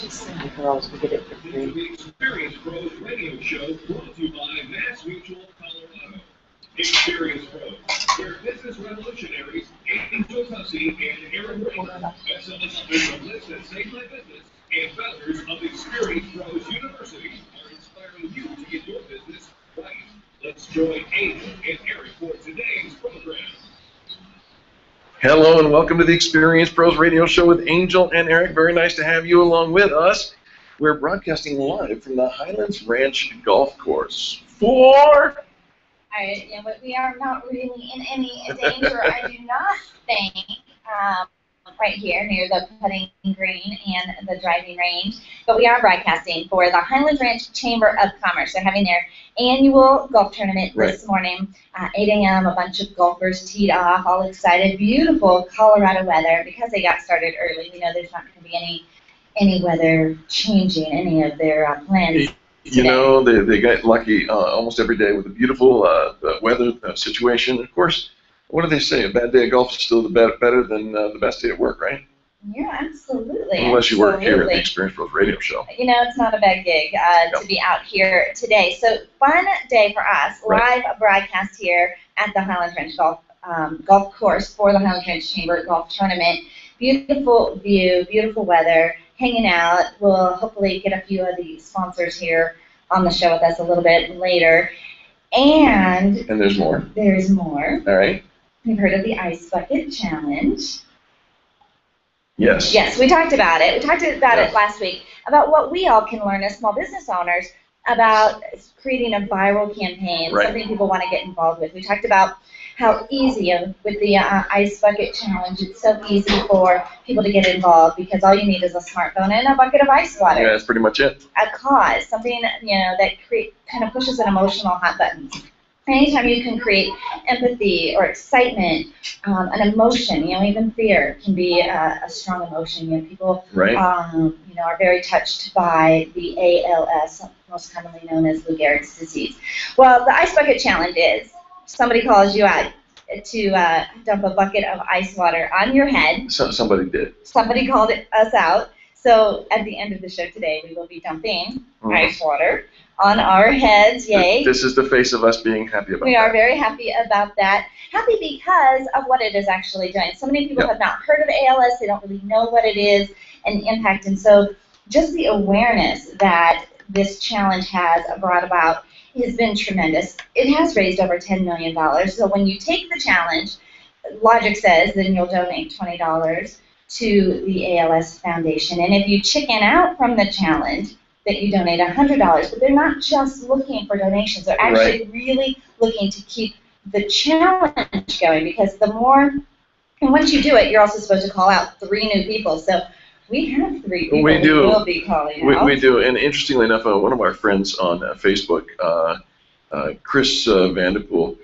Silly girls, we get it for free. The Experience Pros radio show brought to you by Mass Mutual Colorado. Experience Pros, their business revolutionaries, Angel Hussey and Aaron Raymond, best-selling authors of List and Save My Business, and founders of Experience Pros University, are inspiring you to get your business right. Let's join Angel and Eric for today's program. Hello and welcome to the Experience Pros Radio Show with Angel and Eric. Very nice to have you along with us. We're broadcasting live from the Highlands Ranch Golf Course. Yeah, but we are not really in any danger, I do not think, right here near the putting green and the driving range. But we are broadcasting for the Highlands Ranch Chamber of Commerce. They're having their annual golf tournament this morning, 8 a.m. A bunch of golfers teed off, all excited. Beautiful Colorado weather. Because they got started early, we know there's not going to be any weather changing any of their plans. You know, they got lucky almost every day with a beautiful weather situation. Of course, what do they say? A bad day of golf is still better than the best day at work, right? Yeah, absolutely. Unless you work here at the Experience Pros Radio Show. You know, it's not a bad gig to be out here today. So, fun day for us. Live broadcast here at the Highlands Ranch Golf Course for the Highlands Ranch Chamber Golf Tournament. Beautiful view, beautiful weather, hanging out. We'll hopefully get a few of the sponsors here on the show with us a little bit later. And there's more. There's more. All right. We've heard of the Ice Bucket Challenge. Yes. Yes, we talked about it. We talked about it last week, about what we all can learn as small business owners about creating a viral campaign, something people want to get involved with. We talked about how easy, with the Ice Bucket Challenge, it's so easy for people to get involved because all you need is a smartphone and a bucket of ice water. Yeah, that's pretty much it. A cause, something that kind of pushes an emotional hot button. Anytime you can create empathy or excitement, an emotion, even fear can be a strong emotion. People, are very touched by the ALS, most commonly known as Lou Gehrig's disease. Well, the Ice Bucket Challenge is somebody calls you out to dump a bucket of ice water on your head. Somebody did. Somebody called us out. So at the end of the show today, we will be dumping ice water on our heads. Yay. This is the face of us being happy about that. We are very happy about that. Happy because of what it is actually doing. So many people have not heard of ALS. They don't really know what it is and the impact. And so just the awareness that this challenge has brought about has been tremendous. It has raised over $10 million. So when you take the challenge, logic says then you'll donate $20 to the ALS Foundation. And if you chicken out from the challenge, that you donate $100. But they're not just looking for donations. They're actually really looking to keep the challenge going because the more, and once you do it, you're also supposed to call out 3 new people. So we have 3 people who will be calling out. We do, and interestingly enough, one of our friends on Facebook, Chris Vanderpool,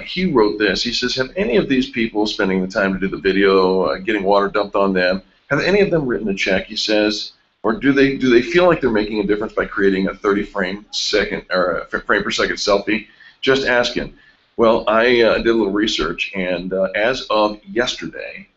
he wrote this. He says, have any of these people spending the time to do the video, getting water dumped on them, have any of them written a check, he says, or do they feel like they're making a difference by creating a 30 frame per second selfie? Just asking. Well, I did a little research, and as of yesterday,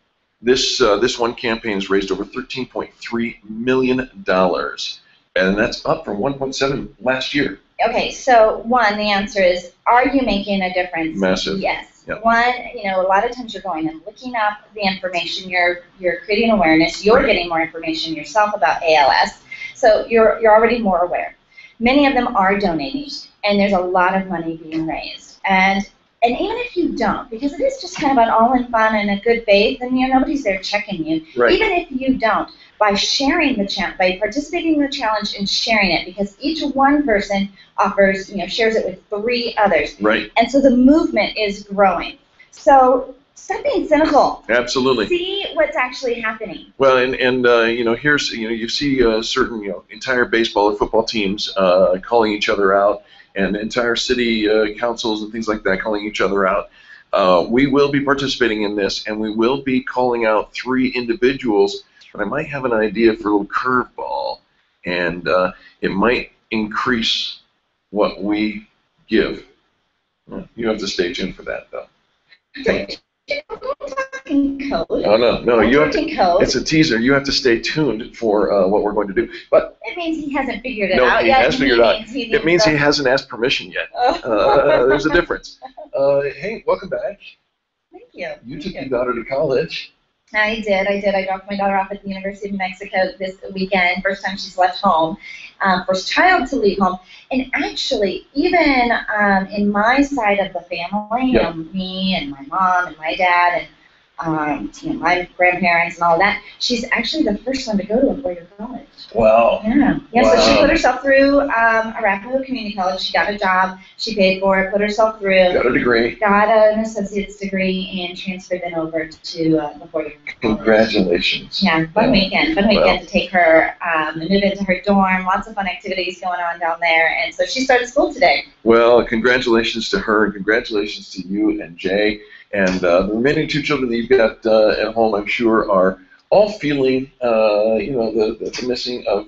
this one campaign has raised over $13.3 million, and that's up from 1.7 last year. Okay, so one, the answer is, are you making a difference? Massive. Yes. Yep. One, a lot of times you're going and looking up the information, you're creating awareness, you're getting more information yourself about ALS, so you're already more aware. Many of them are donating, and there's a lot of money being raised. And even if you don't, because it is just kind of an all-in fun and a good faith, and nobody's there checking you. Right. Even if you don't, by sharing the challenge, by participating in the challenge and sharing it, because each one person offers, shares it with 3 others. Right. And so the movement is growing. So stop being cynical. Absolutely. See what's actually happening. Well, and here's you see certain entire baseball or football teams calling each other out, and entire city councils and things like that calling each other out. We will be participating in this, and we will be calling out 3 individuals. But I might have an idea for a little curveball, and it might increase what we give. You have to stay tuned for that, though. Talking code. No, no, no. No You have to. talking code. It's a teaser. You have to stay tuned for what we're going to do. But It means he hasn't figured it no, out he yet. has figured out. It means he to- hasn't asked permission yet. Oh. There's a difference. Hey, welcome back. Thank you. You took your daughter to college. I did. I dropped my daughter off at the University of New Mexico this weekend. First time she's left home. First child to leave home. And actually, even in my side of the family, Yeah. Me and my mom and my dad and my grandparents and all of that, she's actually the first one to go to a four-year college. Wow. Yeah. Yeah. Wow. So she put herself through Arapahoe Community College. She got a job. She paid for it. Put herself through. Got a degree. Got an associate's degree and transferred then over to the four-year college. Congratulations. Yeah, fun weekend Well. to take her and move into her dorm. Lots of fun activities going on down there, and so she started school today. Well, congratulations to her, and congratulations to you and Jay. And the remaining two children that you've got at home, I'm sure, are all feeling, the missing of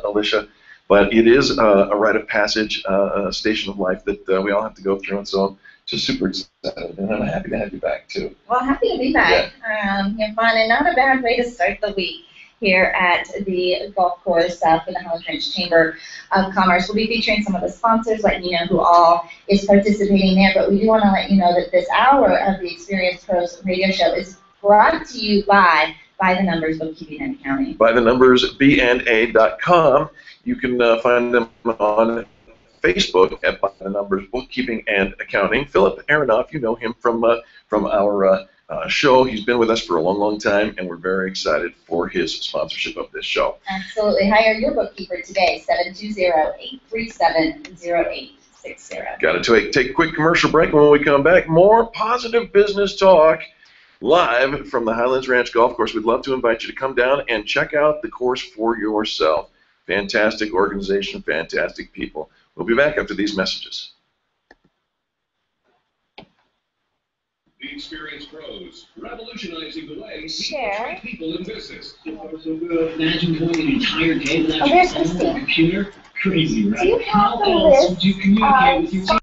Alicia. But it is a rite of passage, a station of life that we all have to go through, and so I'm just super excited, and I'm happy to have you back, too. Well, happy to be back. Fun and not a bad way to start the week here at the golf course for the Highlands Ranch Chamber of Commerce. We'll be featuring some of the sponsors, letting you know who all is participating there, but we do want to let you know that this hour of the Experience Pros radio show is brought to you by the Numbers Bookkeeping and Accounting. By the Numbers, bnA.com. You can find them on Facebook at By the Numbers Bookkeeping and Accounting. Philip Aronoff, you know him from our show. He's been with us for a long, long time, and we're very excited for his sponsorship of this show. Absolutely. Hire your bookkeeper today, 720-837-0860. Got to take a quick commercial break, and when we come back, more positive business talk live from the Highlands Ranch Golf Course. We'd love to invite you to come down and check out the course for yourself. Fantastic organization, fantastic people. We'll be back after these messages. The Experience Pros, revolutionizing the way Share. people in business. So good. Imagine going an entire day without Oh, your there's phone or Christine. computer. Crazy, right? Do you have How the else list would you communicate with your team?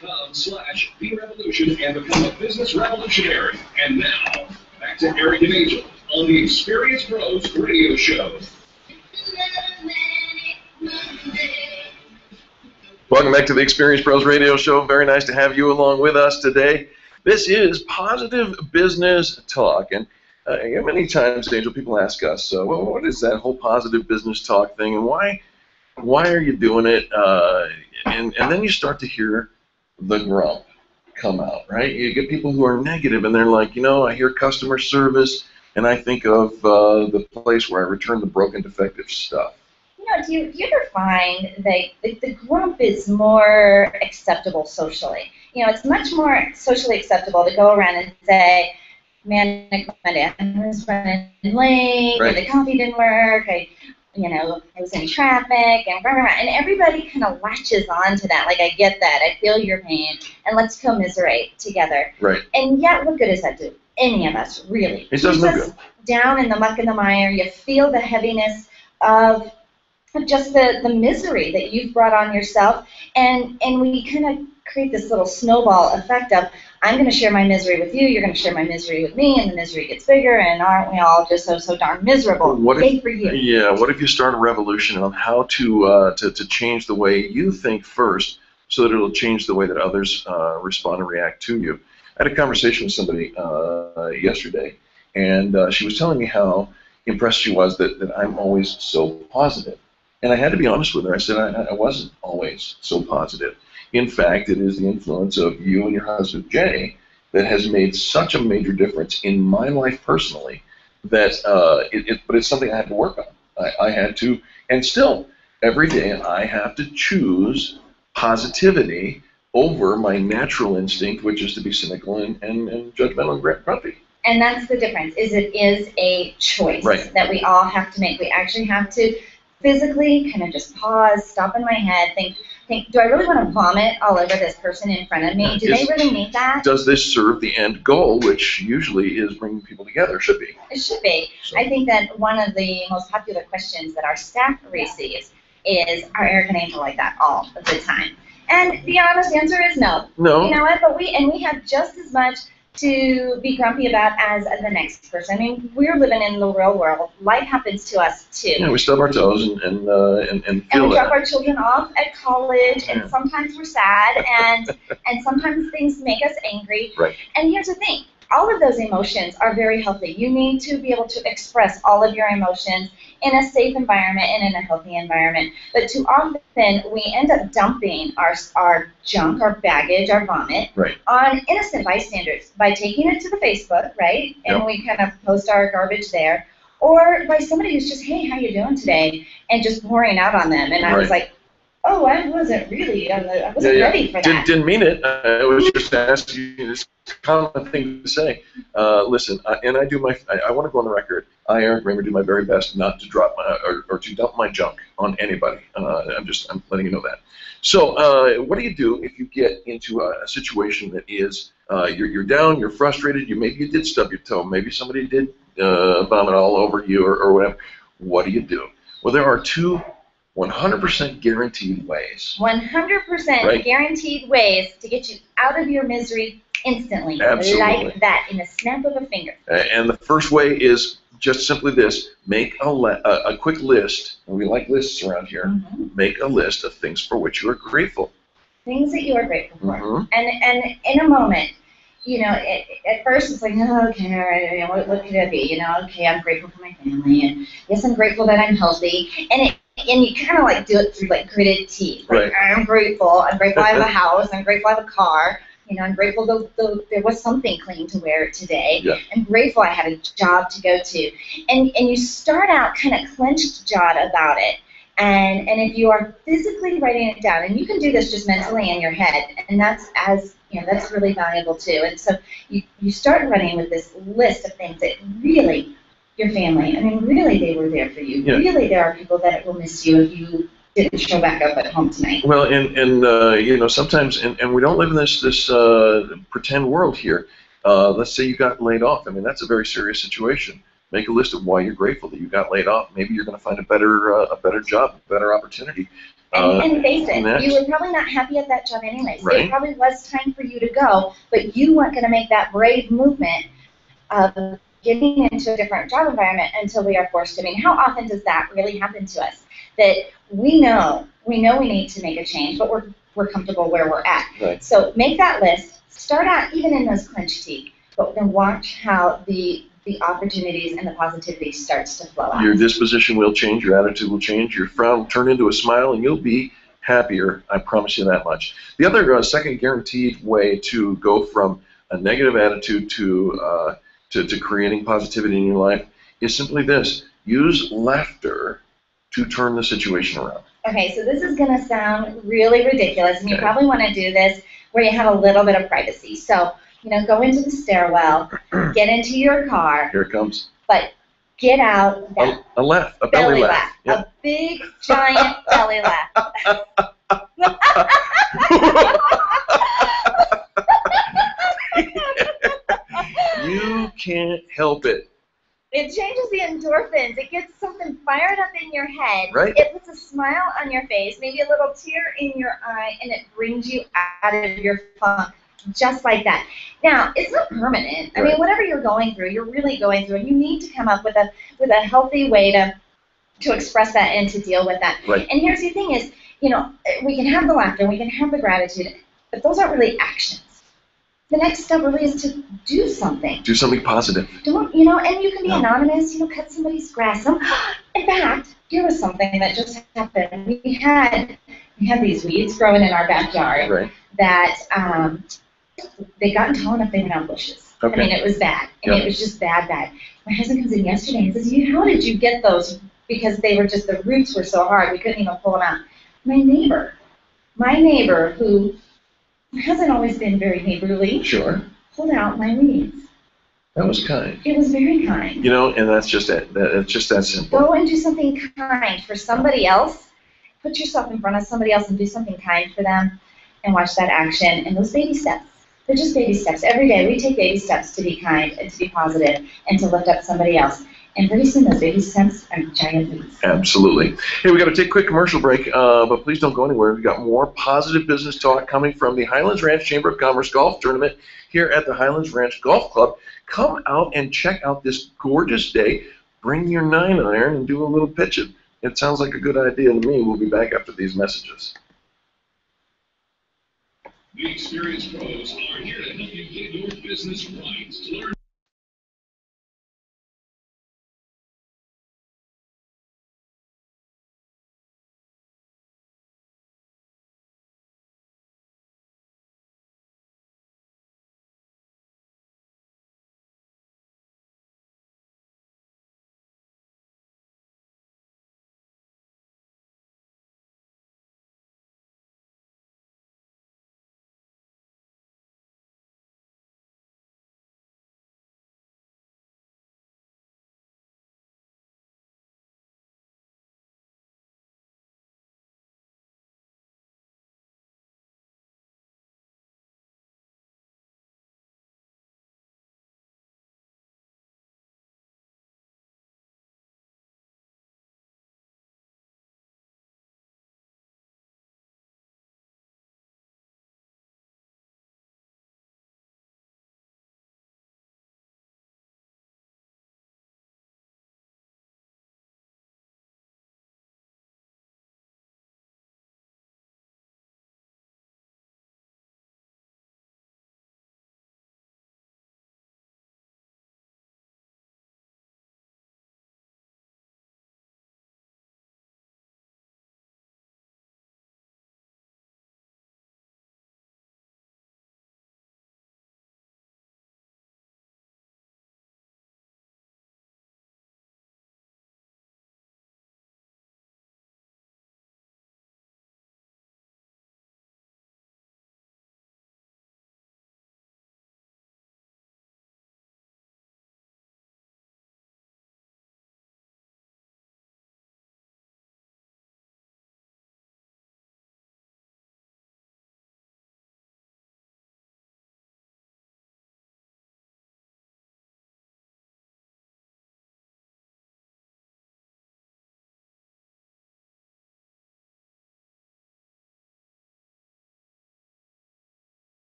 facebook.com/BeRevolution and become a business revolutionary. And now, back to Eric and Angel on the Experience Pros radio show. Welcome back to the Experience Pros radio show. Very nice to have you along with us today. This is Positive Business Talk. And many times, Angel, people ask us, well, what is that whole positive business talk thing, and why are you doing it? And then you start to hear the grump come out, right? You get people who are negative, and they're like, I hear customer service, and I think of the place where I return the broken, defective stuff. Do you ever find that the grump is more acceptable socially? It's much more socially acceptable to go around and say, man, I was running late, right, and the coffee didn't work, I was in traffic, and blah, blah, blah. And everybody kind of latches on to that, like, I get that, I feel your pain, and let's commiserate together. Right. And yet, what good does that do any of us, really? It does no good. Down in the muck and the mire, you feel the heaviness of just the misery that you've brought on yourself, and we kind of create this little snowball effect of, I'm going to share my misery with you, you're going to share my misery with me, and the misery gets bigger, and aren't we all just so darn miserable? Yay for you. Yeah, what if you start a revolution on how to change the way you think first, so that it'll change the way that others respond and react to you? I had a conversation with somebody yesterday, and she was telling me how impressed she was that I'm always so positive. And I had to be honest with her. I said I wasn't always so positive. In fact, it is the influence of you and your husband, Jay, that has made such a major difference in my life personally that but it's something I had to work on. I had to, and still, every day I have to choose positivity over my natural instinct, which is to be cynical and judgmental and grumpy. And that's the difference, is it is a choice that we all have to make. We actually have to physically kind of just pause, stop in my head, think, do I really want to vomit all over this person in front of me? Do they really need that? Does this serve the end goal, which usually is bringing people together? Should be. It should be. So. I think that one of the most popular questions that our staff receives is, are Eric and Angel like that all of the time? And the honest answer is no. No. You know what? But we have just as much to be grumpy about as the next person. I mean, we're living in the real world. Life happens to us too. Yeah, we stub our toes and feel we drop our children off at college, and sometimes we're sad, and sometimes things make us angry. Right. And here's the thing: all of those emotions are very healthy. You need to be able to express all of your emotions in a safe environment and in a healthy environment. But too often we end up dumping our junk, our baggage, our vomit on innocent bystanders by taking it to the Facebook, right? And we kind of post our garbage there. Or by somebody who's just, hey, how you doing today? And just pouring out on them. And I was like, oh, I wasn't really, I wasn't ready for that. Didn't mean it. I was just asking you this common thing to say. Listen, and I want to go on the record. I, Eric Raymer, do my very best not to drop or to dump my junk on anybody. I'm letting you know that. So what do you do if you get into a situation that is, you're down, you're frustrated, maybe you did stub your toe, maybe somebody did vomit all over you or whatever. What do you do? Well, there are two 100% guaranteed ways. 100% guaranteed ways to get you out of your misery instantly. Absolutely. Like that, in a snap of a finger. And the first way is just simply this: make a quick list, and we like lists around here. Make a list of things for which you are grateful. Things that you are grateful for. And in a moment, at first it's like, oh, okay, all right, what could it be? Okay, I'm grateful for my family, and yes, I'm grateful that I'm healthy, and you kind of like do it through like gritted teeth. Like, I'm grateful I have a house, I'm grateful I have a car, I'm grateful there was something clean to wear today. Yeah. I'm grateful I had a job to go to. And you start out kind of clenched jawed about it. And if you are physically writing it down, and you can do this just mentally in your head, and that's really valuable too. And so you start running with this list of things that really, your family, I mean, really they were there for you. Yeah. Really there are people that will miss you if you didn't show back up at home tonight. Well, and sometimes, and we don't live in this pretend world here. Let's say you got laid off. I mean, that's a very serious situation. Make a list of why you're grateful that you got laid off. Maybe you're going to find a better job, a better opportunity. And face it, next. you were probably not happy at that job anyway. So Right. it probably was time for you to go, but you weren't going to make that brave movement of getting into a different job environment until we are forced to. I mean, how often does that really happen to us? That we know we need to make a change, but we're comfortable where we're at. Right. So make that list. Start out even in those clinch teeth, but then watch how the opportunities and the positivity starts to flow out. Your disposition will change, your attitude will change, your frown will turn into a smile, and you'll be happier. I promise you that much. The other second guaranteed way to go from a negative attitude to creating positivity in your life is simply this: use laughter to turn the situation around. Okay, so this is going to sound really ridiculous, and you Okay. probably want to do this where you have a little bit of privacy. So, go into the stairwell, get into your car, Here it comes. but get out that A laugh, a belly laugh, laugh. Yep. a big, giant belly laugh. You can't help it. It changes the endorphins. It gets something fired up in your head. Right. It puts a smile on your face, maybe a little tear in your eye, and it brings you out of your funk just like that. Now, it's not permanent. I mean, Right. whatever you're going through, you're really going through, and you need to come up with a healthy way to express that and to deal with that. Right. And here's the thing is, we can have the laughter, we can have the gratitude, but those aren't really actions. The next step really is to do something. Do something positive. Don't, and you can be anonymous, cut somebody's grass. In fact, here was something that just happened. We had these weeds growing in our backyard Right. that they got tall enough they went out bushes. Okay. I mean, it was bad. I mean, it was just bad. My husband comes in yesterday and says, how did you get those? Because they were just, the roots were so hard, we couldn't even pull them out. My neighbor who hasn't always been very neighborly, Sure. pulled out my weeds. That was kind. It was very kind. And that's just it. It's just that simple. Go and do something kind for somebody else. Put yourself in front of somebody else and do something kind for them and watch that action. And those baby steps, they're just baby steps. Every day we take baby steps to be kind and to be positive and to lift up somebody else. And pretty soon those baby steps are giant leaps. Absolutely. Hey, we got to take a quick commercial break, but please don't go anywhere. We've got more positive business talk coming from the Highlands Ranch Chamber of Commerce Golf Tournament here at the Highlands Ranch Golf Club. Come out and check out this gorgeous day. Bring your 9-iron and do a little pitching. It sounds like a good idea to me. We'll be back after these messages. The experienced pros are here to help you get your business right. Learn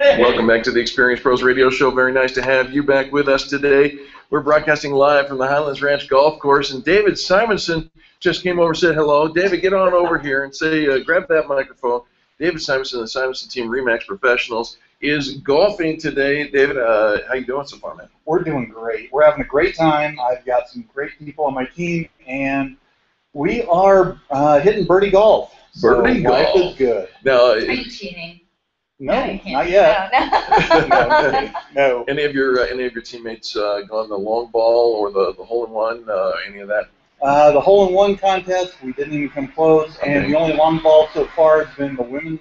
Welcome back to the Experience Pros Radio Show. Very nice to have you back with us today. We're broadcasting live from the Highlands Ranch Golf Course, and David Simonson just came over and said hello. David, get on over here and say, grab that microphone. David Simonson, the Simonson Team Remax Professionals, is golfing today. David, how you doing so far, man? We're doing great. We're having a great time. I've got some great people on my team, and we are hitting birdie golf. Birdie golf. Life is good. Now, Are you cheating? No, you can't. not yet. No. No. any of your teammates gone the long ball or the hole-in-one, any of that? The hole-in-one contest, we didn't even come close, and the only long ball so far has been the women's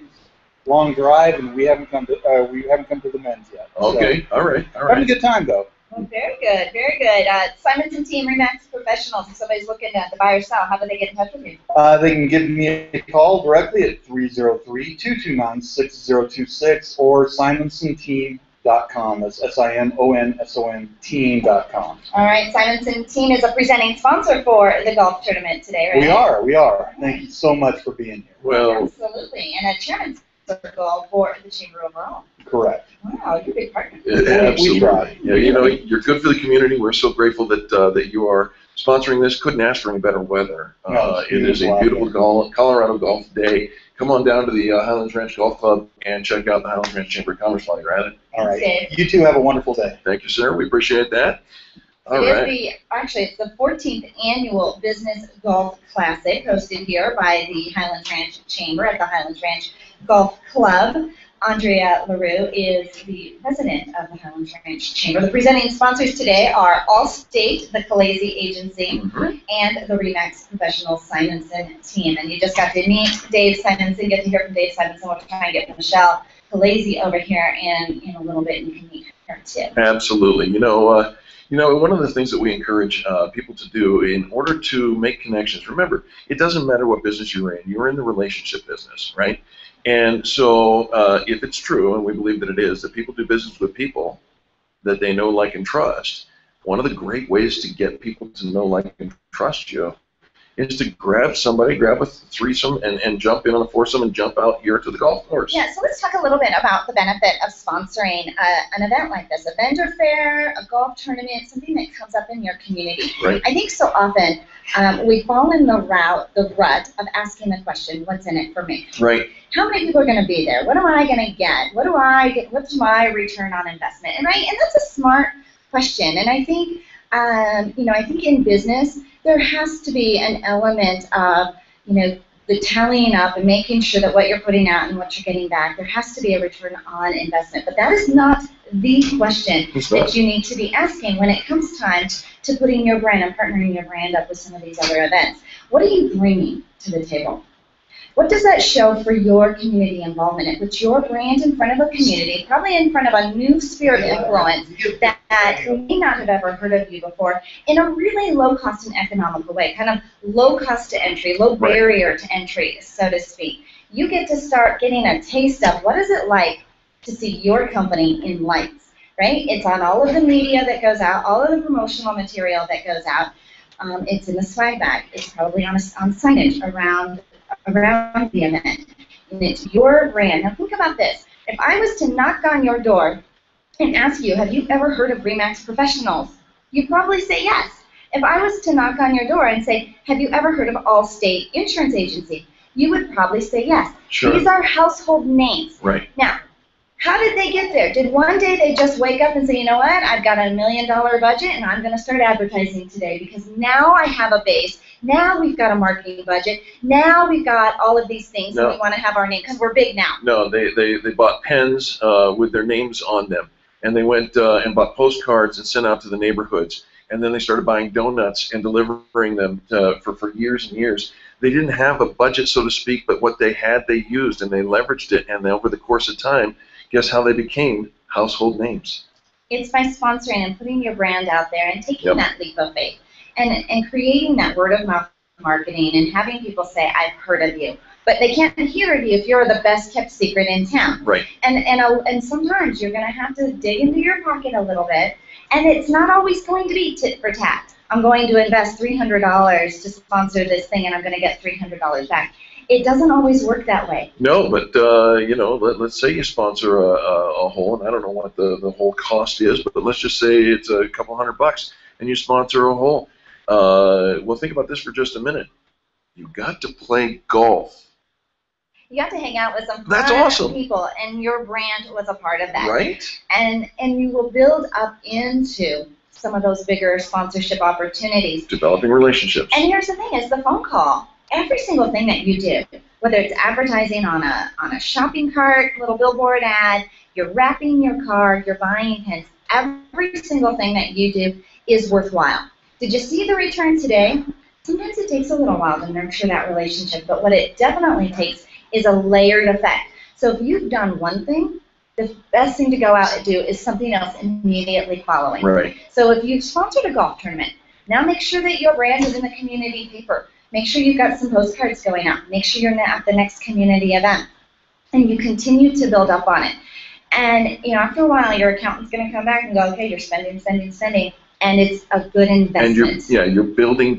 long drive, and we haven't come to the men's yet. Okay, So, all right. Having a good time though. Well, very good, very good. Simonson Team Remax Professionals, if somebody's looking to buy or sell, how do they get in touch with you? They can give me a call directly at 303-229-6026 or simonsonteam.com. That's SIMONSON team.com. All right, Simonson Team is a presenting sponsor for the golf tournament today, right? We are. Thank you so much for being here. Well, Absolutely, and a chairman's circle for the chamber overall. Correct. Wow, you're a big partner. absolutely. We try. Yeah, you know, you're good for the community. We're so grateful that that you are sponsoring this. Couldn't ask for any better weather. No, It is a beautiful Colorado golf day. Come on down to the Highlands Ranch Golf Club and check out the Highlands Ranch Chamber of Commerce while you're at it. All right. Dave. You two have a wonderful day. Thank you, sir. We appreciate that. All It right. is it's the 14th annual Business Golf Classic hosted here by the Highlands Ranch Chamber at the Highlands Ranch Golf Club. Andrea LaRue is the president of the Highlands Ranch Chamber. The presenting sponsors today are Allstate, the Khaleesi Agency, and the Remax Professional Simonson Team. And you just got to meet Dave Simonson, get to hear from Dave Simonson. We'll try and get Michelle Khaleesi over here in a little bit, and you can meet her too. Absolutely. You know, one of the things that we encourage people to do in order to make connections, remember, it doesn't matter what business you're in the relationship business, right? And so if it's true, and we believe that it is, that people do business with people that they know, like, and trust, one of the great ways to get people to know, like, and trust you is to grab a threesome and jump in on a foursome and jump out here to the golf course. Yeah, so let's talk a little bit about the benefit of sponsoring an event like this, a vendor fair, a golf tournament, something that comes up in your community. Right. I think so often we fall in the rut of asking the question, what's in it for me? Right. How many people are going to be there? What am I going to get? What's my return on investment? And that's a smart question. And I think, I think in business, there has to be an element of, the tallying up and making sure that what you're putting out and what you're getting back, there has to be a return on investment. But that is not the question that you need to be asking when it comes time to putting your brand and partnering your brand up with some of these other events. What are you bringing to the table? What does that show for your community involvement? It puts your brand in front of a community, probably in front of a new sphere of influence that may not have ever heard of you before, in a really low-cost and economical way, kind of low cost to entry, low barrier to entry, so to speak. You get to start getting a taste of what is it like to see your company in lights, right? It's on all of the media that goes out, all of the promotional material that goes out. It's in the swag bag. It's probably on signage around the event, and it's your brand. Now think about this. If I was to knock on your door and ask you, have you ever heard of Remax Professionals? You'd probably say yes. If I was to knock on your door and say, have you ever heard of Allstate Insurance Agency? You would probably say yes. Sure. These are household names. Right. Now, how did they get there? Did one day they just wake up and say, you know what, I've got $1 million budget and I'm going to start advertising today because now I have a base. Now we've got a marketing budget. Now we've got all of these things and we want to have our name because we're big now. No, they bought pens with their names on them, and they went and bought postcards and sent out to the neighborhoods, and then they started buying donuts and delivering them for years and years. They didn't have a budget, so to speak, but what they had, they used, and they leveraged it, and over the course of time, guess how they became household names? It's by sponsoring and putting your brand out there and taking that leap of faith and creating that word of mouth marketing and having people say, I've heard of you. But they can't hear of you if you're the best kept secret in town. Right. And sometimes you're going to have to dig into your pocket a little bit, and it's not always going to be tit for tat. I'm going to invest $300 to sponsor this thing, and I'm going to get $300 back. It doesn't always work that way. No, but you know, let's say you sponsor a hole, and I don't know what the whole cost is, but let's just say it's a couple $100, and you sponsor a hole. Well, think about this for just a minute. You got to play golf. You got to hang out with some That's fun awesome. people, and your brand was a part of that. Right? And you will build up into some of those bigger sponsorship opportunities. Developing relationships. And here's the thing: is the phone call. Every single thing that you do, whether it's advertising on a shopping cart, little billboard ad, you're wrapping your car, you're buying pins, every single thing that you do is worthwhile. Did you see the return today? Sometimes it takes a little while to nurture that relationship, but what it definitely takes is a layered effect. So if you've done one thing, the best thing to go out and do is something else immediately following. Right. So if you've sponsored a golf tournament, now make sure that your brand is in the community paper. Make sure you've got some postcards going out. Make sure you're at the next community event. And you continue to build up on it. And you know, after a while, your accountant's going to come back and go, okay, you're spending, and it's a good investment. And you're building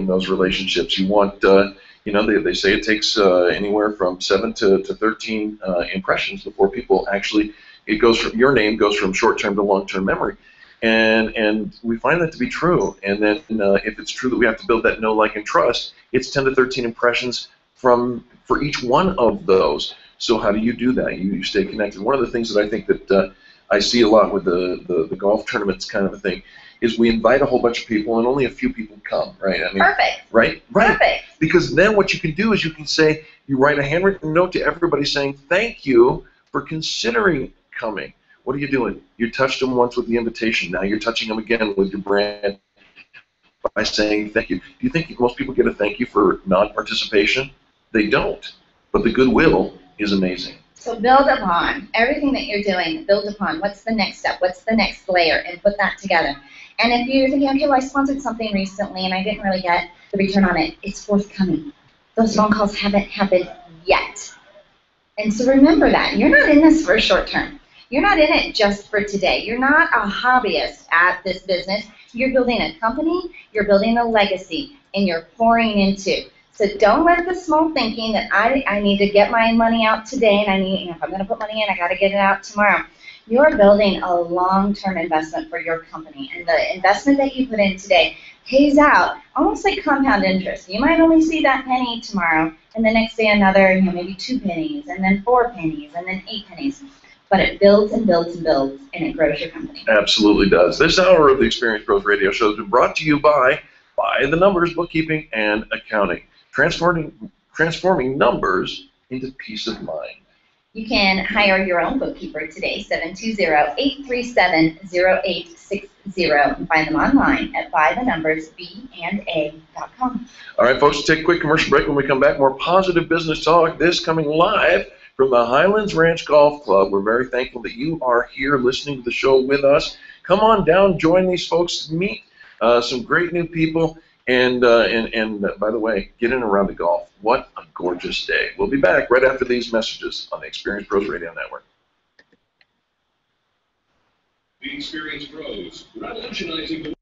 those relationships. You want, you know, they say it takes anywhere from 7 to 13 impressions before people actually, it goes from, your name goes from short-term to long-term memory. And we find that to be true. And then if it's true that we have to build that know, like, and trust, it's 10 to 13 impressions for each one of those. So how do you do that? You stay connected. One of the things that I think that I see a lot with the golf tournaments kind of a thing is we invite a whole bunch of people and only a few people come, right? I mean, Perfect. Right? Perfect. Because then what you can do is you can say, you write a handwritten note to everybody saying, thank you for considering coming. What are you doing? You touched them once with the invitation. Now you're touching them again with your brand by saying thank you. Do you think most people get a thank you for non-participation? They don't. But the goodwill is amazing. So build upon everything that you're doing. Build upon what's the next step, what's the next layer, and put that together. And if you're thinking, okay, well, I sponsored something recently and I didn't really get the return on it, it's forthcoming. Those phone calls haven't happened yet. And so remember that. You're not in this for a short term. You're not in it just for today. You're not a hobbyist at this business. You're building a company, you're building a legacy, and you're pouring into. So don't let the small thinking that I need to get my money out today, and I need, you know, if I'm going to put money in, I got to get it out tomorrow. You're building a long-term investment for your company, and the investment that you put in today pays out almost like compound interest. You might only see that penny tomorrow, and the next day another, you know, maybe 2 pennies, and then 4 pennies, and then 8 pennies. But it builds and builds and builds, and it grows your company. Absolutely does. This hour of the Experience Pros Radio Show has been brought to you by the Numbers Bookkeeping and Accounting, transforming numbers into peace of mind. You can hire your own bookkeeper today, 720-837-0860, and find them online at bythenumbersbanda.com. All right, folks, take a quick commercial break. When we come back, more positive business talk. This coming live from the Highlands Ranch Golf Club. We're very thankful that you are here listening to the show with us. Come on down, join these folks, meet some great new people, and by the way, get in around the golf. What a gorgeous day. We'll be back right after these messages on the Experience Pros Radio Network. The Experience Pros, revolutionizing the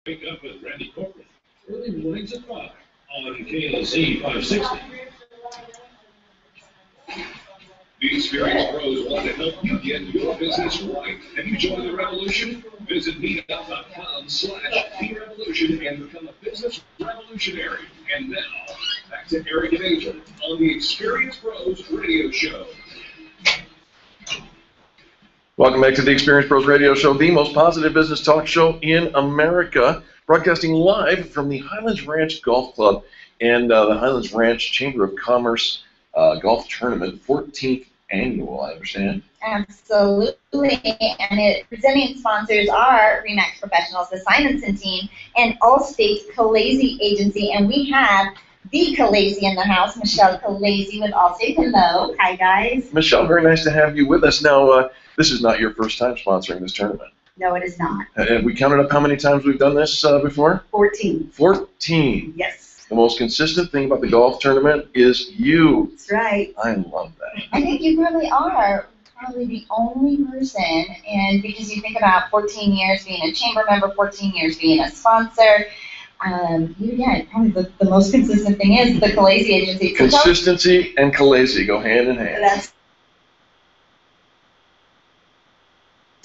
Wake up with Randy Corcoran. Early mornings at 5 on KLZ 560. The experienced pros want to help you get your business right. Have you joined the revolution? Visit meetup.com/therevolution and become a business revolutionary. And now, back to Eric Major on the Experienced Pros Radio Show. Welcome back to the Experience Pros Radio Show, the most positive business talk show in America, broadcasting live from the Highlands Ranch Golf Club and the Highlands Ranch Chamber of Commerce Golf Tournament, 14th annual, I understand. Absolutely, and presenting sponsors are RE/MAX Professionals, the Simonson team, and Allstate Khaleesi Agency, and we have the Khaleesi in the house, Michelle Khaleesi with Allstate. Hello. Hi, guys. Michelle, very nice to have you with us. Now, this is not your first time sponsoring this tournament. No, it is not. Have we counted up how many times we've done this before? 14. 14. Yes. The most consistent thing about the golf tournament is you. That's right. I love that. I think you probably are the only person, and because you think about 14 years being a chamber member, 14 years being a sponsor, probably the most consistent thing is the Khaleesi Agency. Consistency and Khaleesi go hand in hand. That's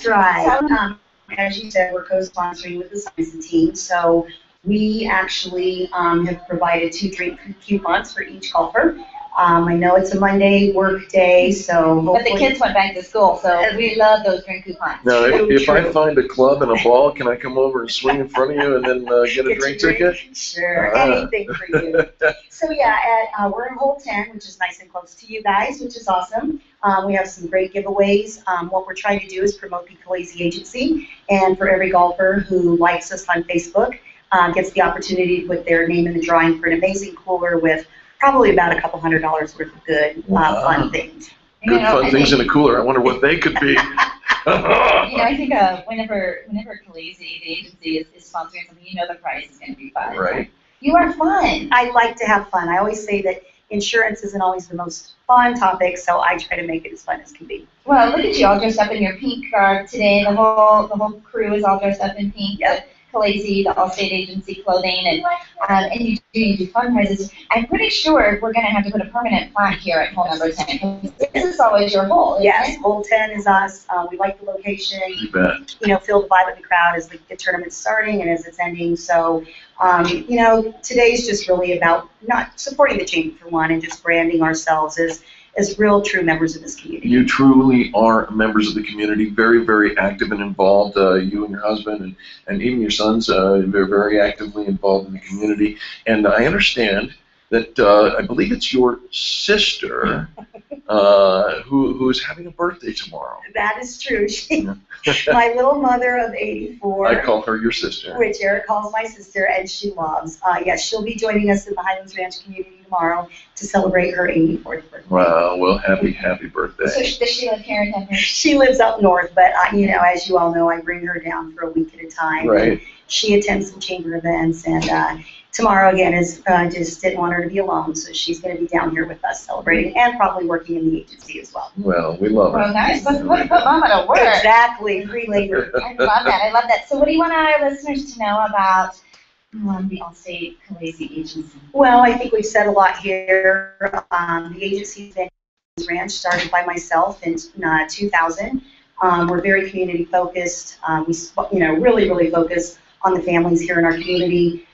right. As you said, we're co-sponsoring with the Simonson team, so we actually have provided 2 drink coupons for each golfer. I know it's a Monday work day, so but the kids went back to school, so we love those drink coupons. Now, if I find a club and a ball, can I come over and swing in front of you and then get a drink ticket? Sure, anything for you. So yeah, we're in hole 10, which is nice and close to you guys, which is awesome. We have some great giveaways. What we're trying to do is promote the Khaleesi Agency, and for every golfer who likes us on Facebook, gets the opportunity to put their name in the drawing for an amazing cooler with probably about a couple $100 worth of good, fun things. Good fun things in a cooler. I wonder what they could be. I think whenever Khaleesi, the agency, is sponsoring something, the price is going to be fun. Right. You are fun. I like to have fun. I always say that insurance isn't always the most fun topic, so I try to make it as fun as can be. Well, look at you all dressed up in your pink garb today. The whole crew is all dressed up in pink. Yep. Khaleesi, the Allstate Agency clothing, and you do fun prizes. I'm pretty sure we're going to have to put a permanent plaque here at hole number 10. This is always your hole. Yes, hole 10 is us. We like the location. You bet. Feel the vibe of the crowd as the tournament's starting and as it's ending. So, today's just really about not supporting the chamber for one and just branding ourselves as real, true members of this community. You truly are members of the community, very, very active and involved. You and your husband and even your sons, they're very actively involved in the community. And I understand that I believe it's your sister who is having a birthday tomorrow. That is true. My little mother of 84. I call her your sister. Which Eric calls my sister, and she loves. Yes, she'll be joining us in the Highlands Ranch community tomorrow to celebrate her 84th birthday. Wow, well, happy birthday. So does she live here in Denver? She lives up north, but as you all know, I bring her down for a week at a time. Right. She attends some chamber events, and tomorrow again is just didn't want her to be alone, so she's going to be down here with us celebrating and probably working in the agency as well. Well, we love her. Well, nice. Let's put Mama to work. Exactly, free labor. I love that. So what do you want our listeners to know about the Allstate Khaleesi Agency? Well, I think we've said a lot here. The agency's been Ranch, started by myself in 2000. We're very community focused. We really focus on the families here in our community.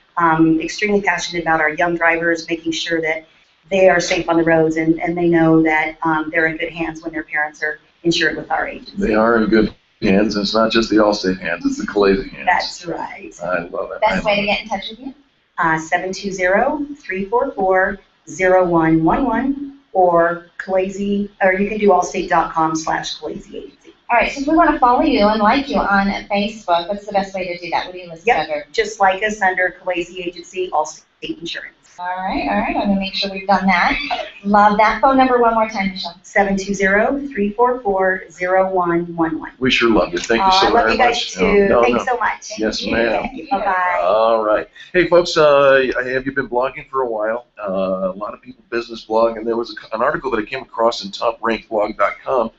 Extremely passionate about our young drivers, making sure that they are safe on the roads and they know that they're in good hands when their parents are insured with our agency. They are in good hands. It's not just the Allstate hands, it's the Khaleesi hands. That's right. I love it. Best way to get in touch with you? 720-344-0111 or Khaleesi, or you can do allstate.com/Khaleesi Agency. All right, so if we want to follow you and like you on Facebook, what's the best way to do that? What do you list under? Just like us under Khaleesi Agency, Allstate Insurance. All right, I'm going to make sure we've done that. Love that. Phone number one more time, Michelle. 720-344-0111. We sure love you. Thank you so very much. I love you guys too. Thanks so much. Yes, ma'am. Bye-bye. All right. Hey, folks, have you been blogging for a while? A lot of people business blog, and there was an article that I came across in toprankedblog.com,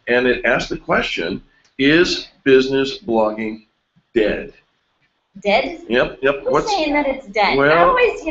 and it asked the question, is business blogging dead? Dead? Yep. Who's saying that it's dead? Well- I always,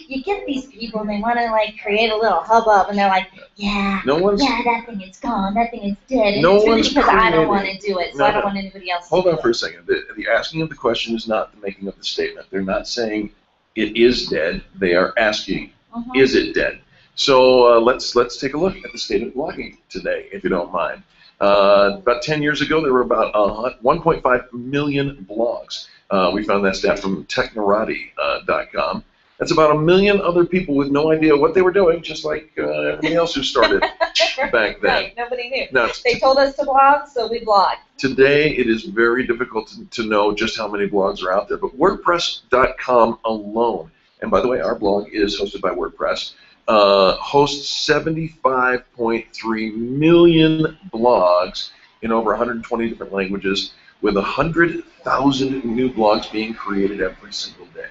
you get these people and they want to like create a little hubbub and they're like, yeah, that thing is gone, that thing is dead. And No it's really one's because I don't want creating- to do it, so No, I don't no. want anybody else Hold to on do for it. a second. The asking of the question is not the making of the statement. They're not saying it is dead. They are asking, is it dead? So let's take a look at the state of blogging today, if you don't mind. About 10 years ago, there were about 1.5 million blogs. We found that stat from technorati.com. That's about 1 million other people with no idea what they were doing, just like everybody else who started back then. Right, nobody knew. Now, They told us to blog, so we blogged. today, it is very difficult to know just how many blogs are out there, but WordPress.com alone, and by the way, our blog is hosted by WordPress, hosts 75.3 million blogs in over 120 different languages, with 100,000 new blogs being created every single day.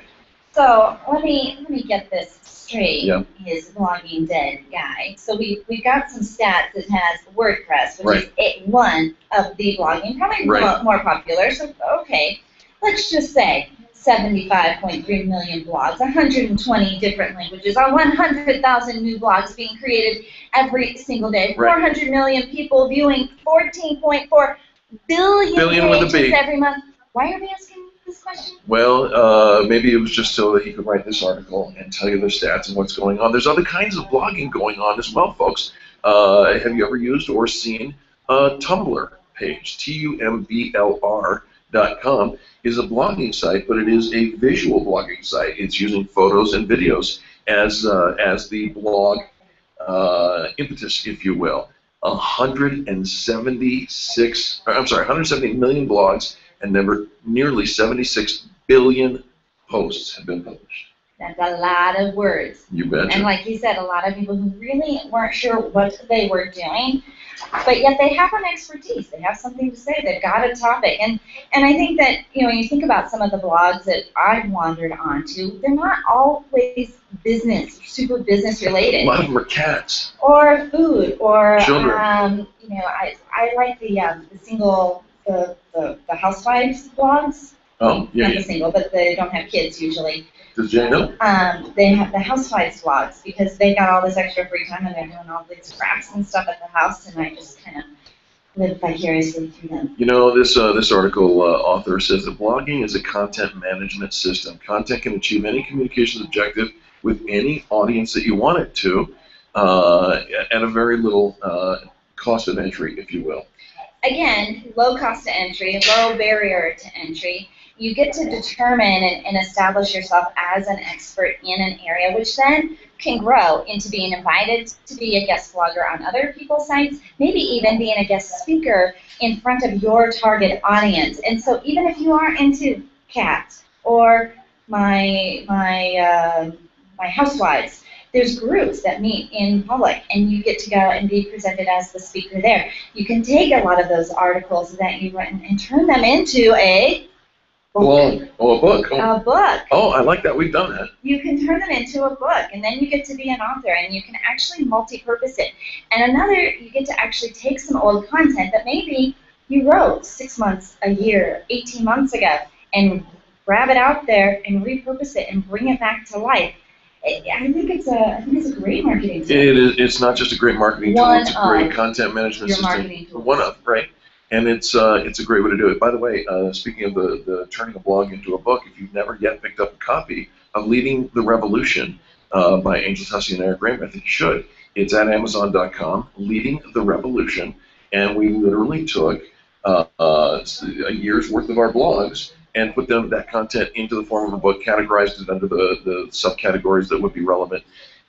So let me get this straight. Yeah. Is blogging dead, guy? So we've got some stats that has WordPress, which is one of the blogging, probably more popular. So okay, let's just say 75.3 million blogs, 120 different languages, on 100,000 new blogs being created every single day, 400 million people viewing 14.4 billion with a pages B. every month. Why are we asking this question? Well, maybe it was just so that he could write this article and tell you the stats and what's going on. There's other kinds of blogging going on as well, folks. Have you ever used or seen a Tumblr page? TUMBLR.com is a blogging site, but it is a visual blogging site. It's using photos and videos as the blog impetus, if you will. 170 million blogs and nearly 76 billion posts have been published. That's a lot of words. You betcha. And like you said, a lot of people who really weren't sure what they were doing, but yet they have an expertise. They have something to say. They've got a topic. And I think that, when you think about some of the blogs that I've wandered onto, they're not always super business related. A lot of them are cats. Or food, or children. I like the housewives blogs. Oh, yeah. Not the single, but they don't have kids usually. Does Jay know? They have the housewives blogs because they got all this extra free time and they're doing all these crafts and stuff at the house, and I just kind of live vicariously through them. This article author says that blogging is a content management system. Content can achieve any communications objective with any audience that you want it to at a very little cost of entry, if you will. Again, low cost of entry, low barrier to entry. You get to determine and establish yourself as an expert in an area, which then can grow into being invited to be a guest blogger on other people's sites, maybe even being a guest speaker in front of your target audience. And so even if you are into cats or my housewives, there's groups that meet in public, and you get to go and be presented as the speaker there. You can take a lot of those articles that you've written and turn them into a book. A book. A book. Oh, I like that. We've done that. You can turn them into a book, and then you get to be an author, and you can actually multi-purpose it. And you get to actually take some old content that maybe you wrote 6 months, a year, 18 months ago, and grab it out there and repurpose it and bring it back to life. I think it's a great marketing tool. It's not just a great marketing tool, it's a great content management system. Marketing tool. One of, right? And it's a great way to do it. By the way, speaking of the turning a blog into a book, if you've never yet picked up a copy of Leading the Revolution by Angel Tussey and Eric Graham, I think you should. It's at Amazon.com, Leading the Revolution, and we literally took a year's worth of our blogs and put that content into the form of a book, categorized it under the subcategories that would be relevant,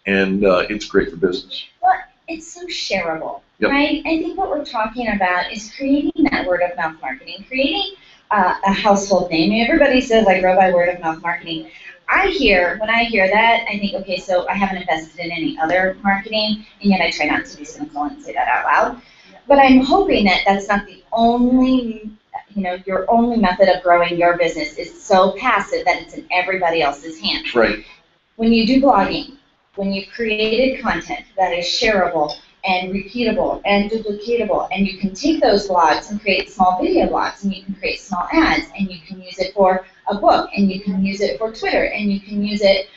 and it's great for business. Well, it's so shareable, Yep. right? I think what we're talking about is creating that word-of-mouth marketing, creating a household name. Everybody says, I grow by word-of-mouth marketing. When I hear that, I think, okay, so I haven't invested in any other marketing, and yet I try not to be cynical and say that out loud. But I'm hoping that that's not the only, your only method of growing your business is so passive that it's in everybody else's hands. Right. When you do blogging, when you've created content that is shareable and repeatable and duplicatable, and you can take those blogs and create small video blogs, and you can create small ads, and you can use it for a book, and you can use it for Twitter, and you can use it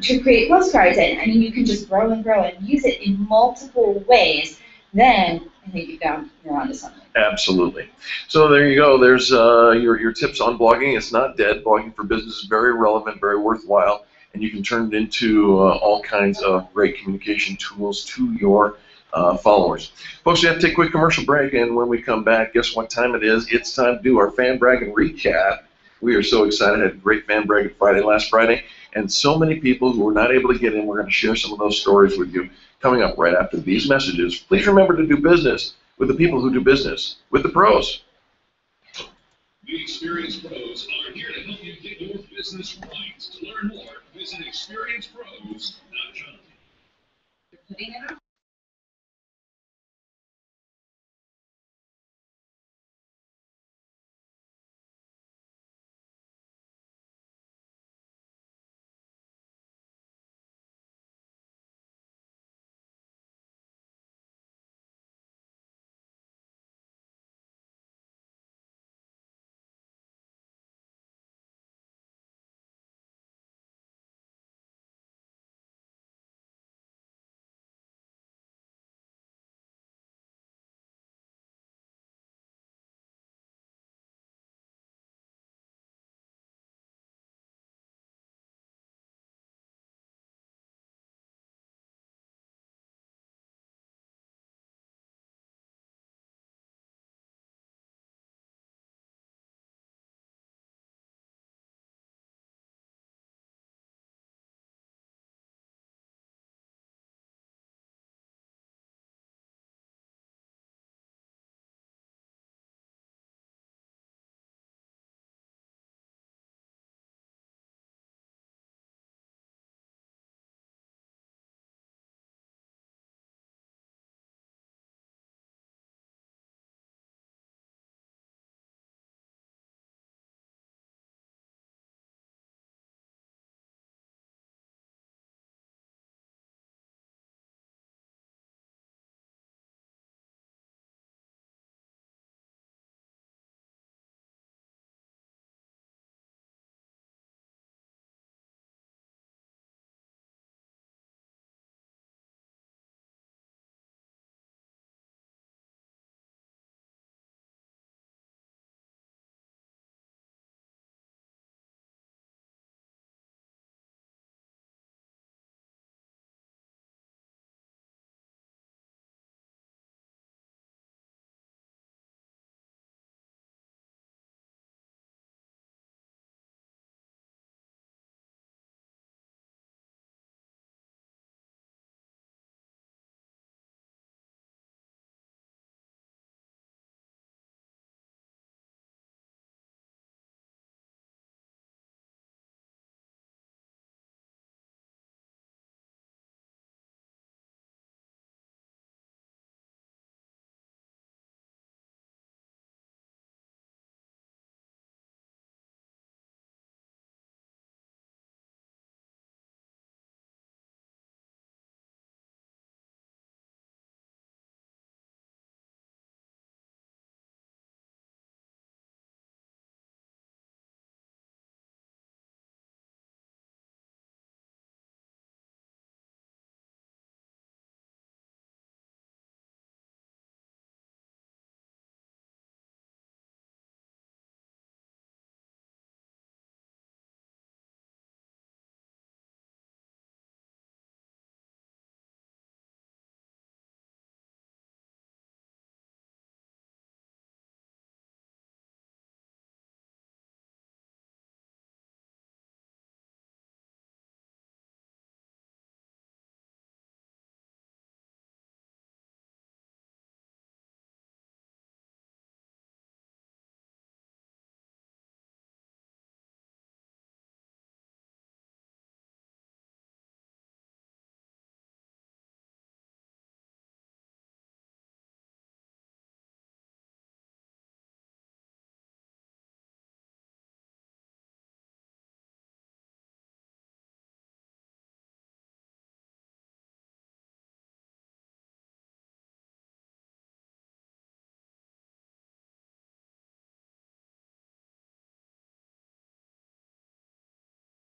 to create postcards, and I mean, you can just grow and grow and use it in multiple ways. Then I think you're onto something. Absolutely. So there you go. There's your tips on blogging. It's not dead. Blogging for business is very relevant, very worthwhile, and you can turn it into all kinds of great communication tools to your followers. Folks, we have to take a quick commercial break, and when we come back, guess what time it is? It's time to do our Fan Braggin recap. We are so excited. I had a great Fan Braggin Friday last Friday, and so many people who were not able to get in. We're going to share some of those stories with you coming up right after these messages. Please remember to do business with the people who do business with the pros. The experienced pros are here to help you get your business right. To learn more, visit experiencedpros.com.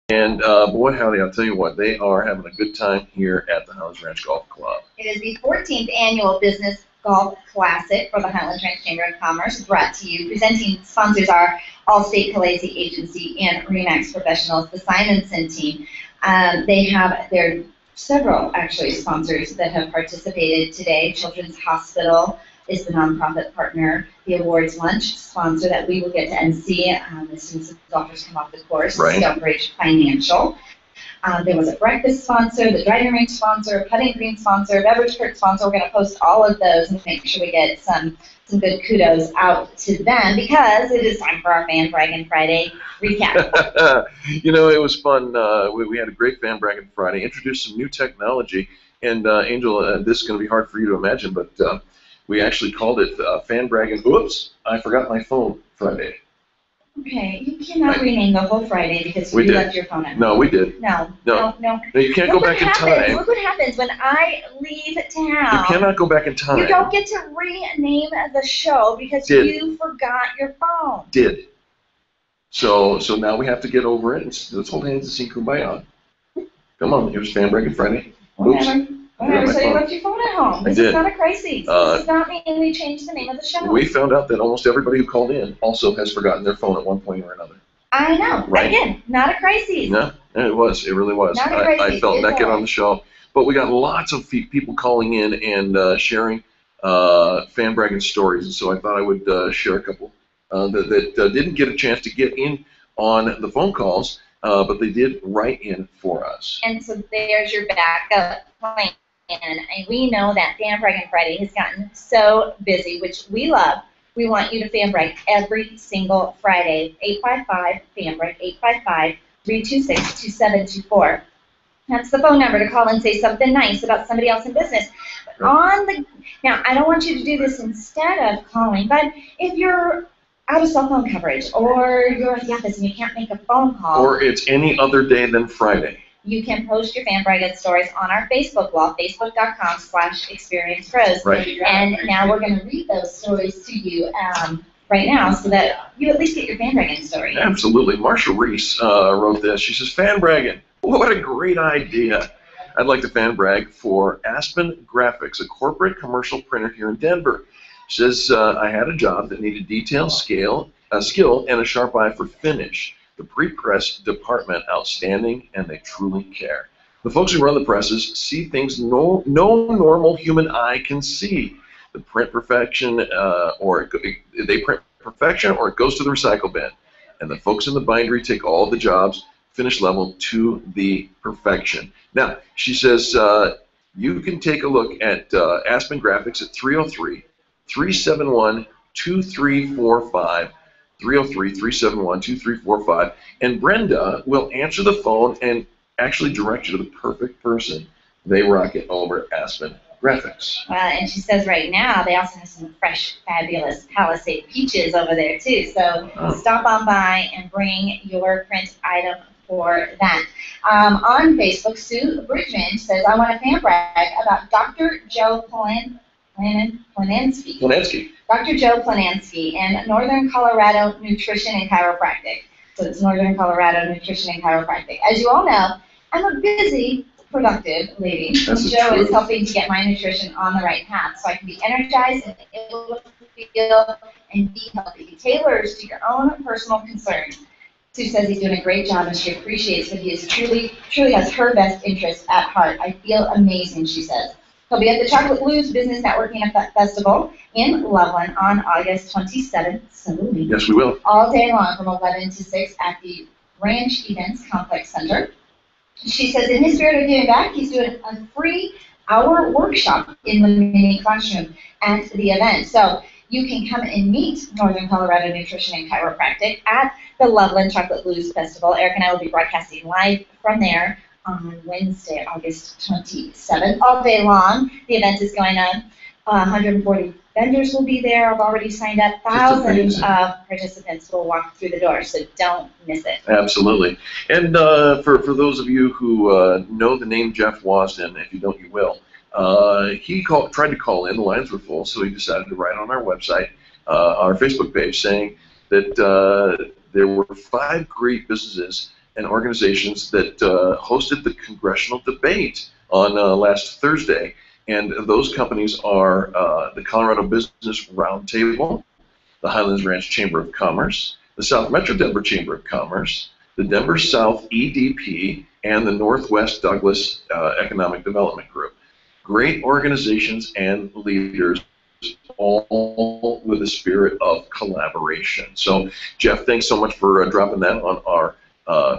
And boy, howdy, I'll tell you what, they are having a good time here at the Highlands Ranch Golf Club. It is the 14th annual Business Golf Classic for the Highlands Ranch Chamber of Commerce, brought to you. Presenting sponsors are Allstate Khaleesi Agency and Remax Professionals, the Simonson team. There are several, actually, sponsors that have participated today. Children's Hospital is the nonprofit partner. The awards lunch sponsor that we will get to MC as soon as the golfers come off the course. Right. Stumpbridge Financial. There was a breakfast sponsor, the driving range sponsor, putting green sponsor, beverage cart sponsor. We're going to post all of those and make sure we get some good kudos out to them, because it is time for our Fan Braggin' Friday recap. You know, it was fun. We had a great Fan Braggin' Friday, introduced some new technology, and Angel, this is going to be hard for you to imagine, but we actually called it Fan Braggin', oops, I forgot my phone Friday. Okay, you cannot rename the whole Friday because you left your phone at home. No, we did. No. No, you can't go back in time. Look what happens when I leave town. You cannot go back in time. You don't get to rename the show because you forgot your phone. Did. So now we have to get over it. Let's hold hands and sing Kumbaya. Come on, it was Fan Braggin' Friday. Oops. Whatever, so you left your phone at home. This is not a crisis. This does not mean we changed the name of the show. We found out that almost everybody who called in also has forgotten their phone at one point or another. I know. Right. Again, not a crisis. No, it was. It really was. Not a crisis. I felt naked on the show. But we got lots of people calling in and sharing Fan Braggin' stories. And so I thought I would share a couple that didn't get a chance to get in on the phone calls, but they did write in for us. And so there's your backup plan. And we know that Fan Braggin' Friday has gotten so busy, which we love. We want you to fan brag every single Friday. 855-FAN-BRAG, 855-326-2724. That's the phone number to call and say something nice about somebody else in business. But now, I don't want you to do this instead of calling, but if you're out of cell phone coverage, or you're at the office and you can't make a phone call, or it's any other day than Friday, you can post your Fan Braggin' stories on our Facebook wall, facebook.com/ExperiencePros. Right. And now we're going to read those stories to you right now so that you at least get your Fan Braggin' story. Absolutely. Marsha Reese wrote this. She says, Fan Braggin', what a great idea. I'd like to fan brag for Aspen Graphics, a corporate commercial printer here in Denver. She says, I had a job that needed detail, skill, and a sharp eye for finish. The pre-press department, outstanding, and they truly care. The folks who run the presses see things no normal human eye can see. The print perfection, they print perfection, or it goes to the recycle bin. And the folks in the bindery take all the jobs, finish level, to the perfection. Now, she says, you can take a look at Aspen Graphics at 303-371-2345. 303-371-2345, and Brenda will answer the phone and actually direct you to the perfect person. They rock it over at Aspen Graphics. Well, and she says right now they also have some fresh, fabulous Palisade peaches over there too. So stop on by and bring your print item for that. On Facebook, Sue Bridgman says, I want to fan brag about Dr. Joe Planansky. Dr. Joe Planansky and Northern Colorado Nutrition and Chiropractic. So it's Northern Colorado Nutrition and Chiropractic. As you all know, I'm a busy, productive lady. Joe is helping to get my nutrition on the right path so I can be energized and able to feel and be healthy. He tailors to your own personal concerns. Sue says he's doing a great job and she appreciates that he is truly has her best interests at heart. I feel amazing, she says. He'll be at the Chocolate Blues Business Networking Festival in Loveland on August 27th. Yes, we will. All day long from 11 to 6 at the Ranch Events Complex Center. She says in his spirit of giving back, he's doing a free hour workshop in the mini classroom at the event. So you can come and meet Northern Colorado Nutrition and Chiropractic at the Loveland Chocolate Blues Festival. Eric and I will be broadcasting live from there on Wednesday, August 27th, all day long. The event is going on. 140 vendors will be there. I've already signed up. Thousands of participants will walk through the door, so don't miss it. Absolutely. And for those of you who know the name Jeff Wasden, if you don't, you will, he tried to call in. The lines were full, so he decided to write on our website, our Facebook page, saying that there were 5 great businesses and organizations that hosted the congressional debate on last Thursday. And those companies are the Colorado Business Roundtable, the Highlands Ranch Chamber of Commerce, the South Metro Denver Chamber of Commerce, the Denver South EDP, and the Northwest Douglas Economic Development Group. Great organizations and leaders, all with a spirit of collaboration. So, Jeff, thanks so much for dropping that on our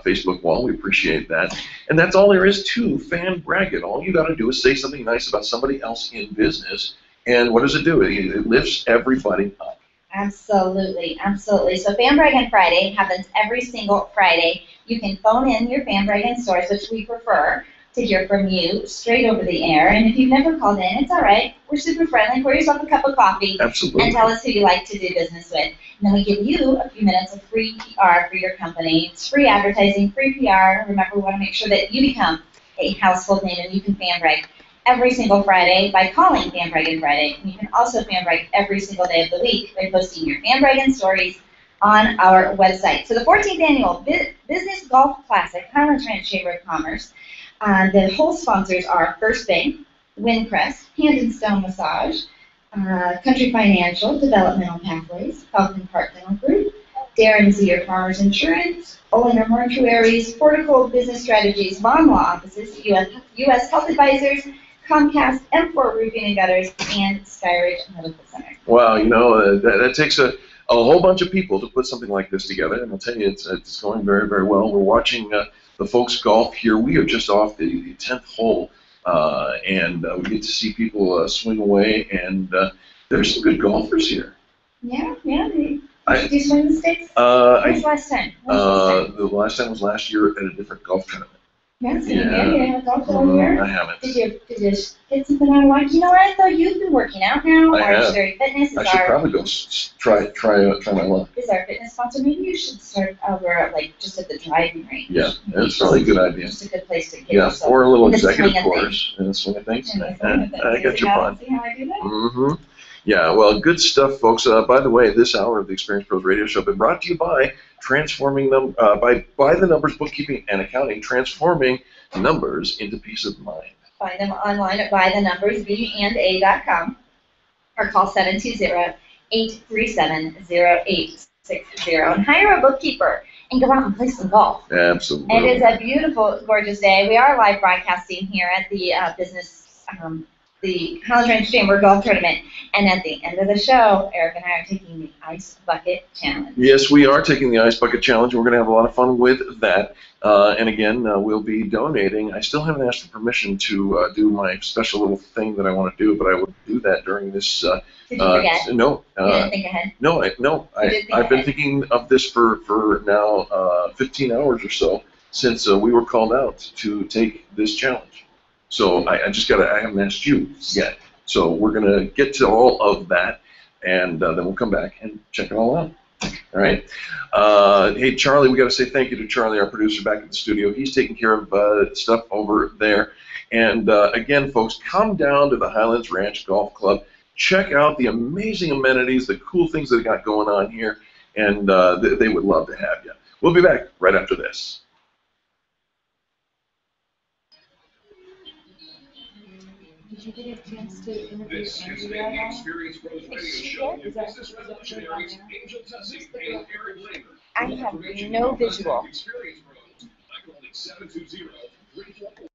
Facebook wall. We appreciate that. And that's all there is to Fan Braggin. All you got to do is say something nice about somebody else in business, and what does it do? It lifts everybody up. Absolutely, absolutely. So Fan Braggin Friday happens every single Friday. You can phone in your Fan Braggin stores, which we prefer to hear from you straight over the air. And if you've never called in, it's all right. We're super friendly. Pour yourself a cup of coffee. Absolutely. And tell us who you like to do business with. And then we give you a few minutes of free PR for your company. It's free advertising, free PR. Remember, we want to make sure that you become a household name and you can fan brag every single Friday by calling Fan Braggin Friday. And you can also fan brag every single day of the week by posting your Fan Braggin stories on our website. So the 14th Annual Business Golf Classic, Highlands Ranch Chamber of Commerce. The whole sponsors are First Bank, Windcrest, Hand and Stone Massage, Country Financial, Developmental Pathways, Health and Park Dental Group, Darren Zier Farmers Insurance, Olinger Mortuaries, Portico Business Strategies, Von Law Offices, U.S. Health Advisors, Comcast, M4 Roofing and Gutters, and Skyridge Medical Center. Wow, you know, that takes a whole bunch of people to put something like this together, and I'll tell you, it's going very, very well. We're watching the folks golf here. We are just off the 10th hole, and we get to see people swing away, and there's some good golfers here. Yeah. Did you swing the sticks? When was last time? The last time was last year at a different golf tournament. Yeah, so you didn't have a golf all year? I haven't. Did you get something out of life? You know what? I thought you've been working out now. I have. Fitness is I should probably go try my luck. Is our fitness sponsor? Maybe you should start over, like, just at the driving range. Yeah, that's probably a good idea. Just a good place to get Yeah, yourself. or a little in the executive swing of course in the swing of things. I got your point. See how I do that? Mm-hmm. Yeah, well, good stuff, folks. By the way, this hour of the Experience Pros Radio Show has been brought to you by by the Numbers Bookkeeping and Accounting, transforming numbers into peace of mind. Find them online at bythenumbersbanda.com or call 720-837-0860 and hire a bookkeeper and go out and play some golf. Absolutely. It is a beautiful, gorgeous day. We are live broadcasting here at the the Highlands Ranch Chamber Golf Tournament. And at the end of the show, Eric and I are taking the Ice Bucket Challenge. Yes, we are taking the Ice Bucket Challenge. We're going to have a lot of fun with that. And again, we'll be donating. I still haven't asked for permission to do my special little thing that I want to do, but I will do that during this. Did you forget? No. You didn't think ahead? No, I've been thinking of this for now 15 hours or so since we were called out to take this challenge. So I haven't asked you yet. So we're going to get to all of that, and then we'll come back and check it all out. All right. Hey, Charlie, we got to say thank you to Charlie, our producer, back at the studio. He's taking care of stuff over there. And again, folks, come down to the Highlands Ranch Golf Club. Check out the amazing amenities, the cool things they got going on here, and they would love to have you. We'll be back right after this. Did you get a chance to interview This is the Andrea at all? Experience Pros Radio Show with business revolutionaries Angel Tussey and Eric Langer. I have no visual. Experience Pros by calling 720-344.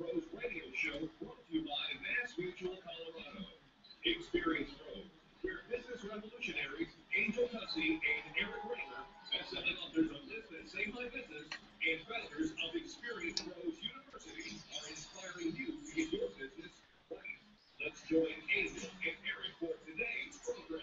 Pros radio show brought to you by Mass Mutual Colorado. Experience Pros, where business revolutionaries Angel Tussey and Eric Rayner, best-selling authors of List and Save My Business, and founders of Experience Pros University, are inspiring you to get your business right. Let's join Angel and Eric for today's program.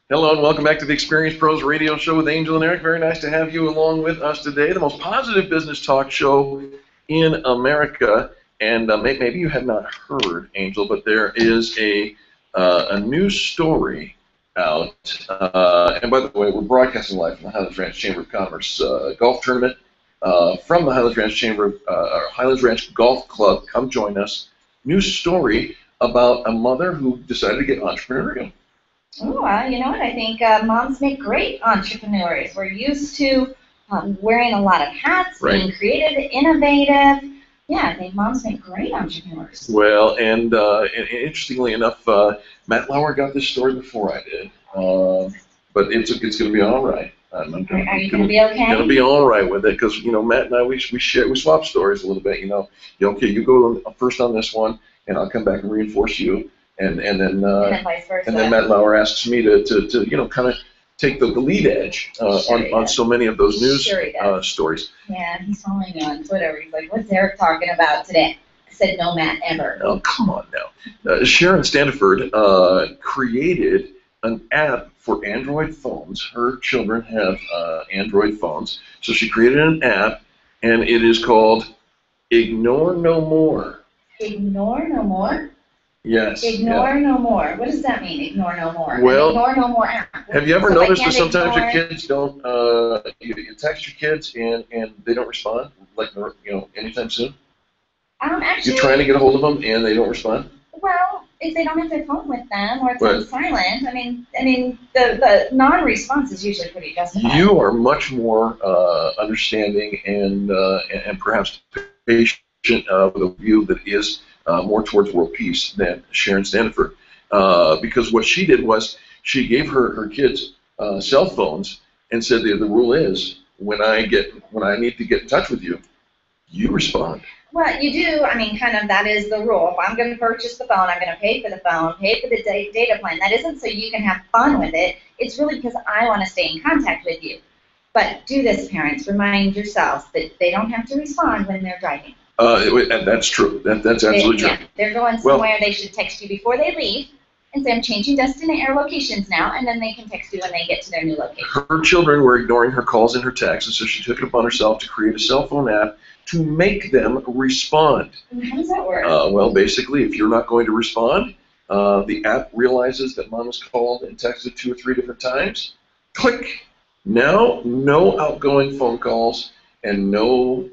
Hello and welcome back to the Experience Pros Radio Show with Angel and Eric. Very nice to have you along with us today. The most positive business talk show in America. And maybe you have not heard, Angel, but there is a new story out. And by the way, we're broadcasting live from the Highlands Ranch Chamber of Commerce golf tournament from the Highlands Ranch Highlands Ranch Golf Club. Come join us. New story about a mother who decided to get entrepreneurial. Oh, well, you know what? I think moms make great entrepreneurs. We're used to wearing a lot of hats, Right. being creative, innovative. Yeah, I think moms make great entrepreneurs. Well, and interestingly enough, Matt Lauer got this story before I did, but it's going to be all right. Are you going to be okay? Going to be all right with it because Matt and I we swap stories a little bit. Okay, you go first on this one, and I'll come back and reinforce you. And then vice versa. And then Matt Lauer asks me to kind of take the lead edge on so many of those news stories. Yeah, he's following me on Twitter. He's like, "What's Eric talking about today?" I said, "No, Matt, ever." Oh, come on now. Sharon Standiford created an app for Android phones. Her children have Android phones, so she created an app, and it is called Ignore No More. Ignore No More? Yes. Ignore no more. What does that mean, ignore no more? Well, ignore no more app. Have you ever So noticed I that can't sometimes your ignore- kids don't, you text your kids and they don't respond, like, anytime soon? Actually, You're trying to get a hold of them and they don't respond? well, if they don't have their phone with them or it's Right. on silent, I mean, the non-response is usually pretty justified. You are much more understanding and perhaps patient with a view that is more towards world peace than Sharon Standiford. Because what she did was she gave her kids cell phones and said the rule is when I need to get in touch with you, you respond. Well, you do, I mean, kind of that is the rule. If I'm going to purchase the phone, I'm going to pay for the phone, pay for the data plan. That isn't so you can have fun with it. It's really because I want to stay in contact with you. But do this, parents. Remind yourselves that they don't have to respond when they're driving. And that's true. That's absolutely true. Yeah, they're going somewhere. They should text you before they leave and say, I'm changing destination locations now, and then they can text you when they get to their new location. Her children were ignoring her calls and her texts, and so she took it upon herself to create a cell phone app to make them respond. How does that work? Well, basically, if you're not going to respond, the app realizes that mom has called and texted 2 or 3 different times. Click. Now, no outgoing phone calls and no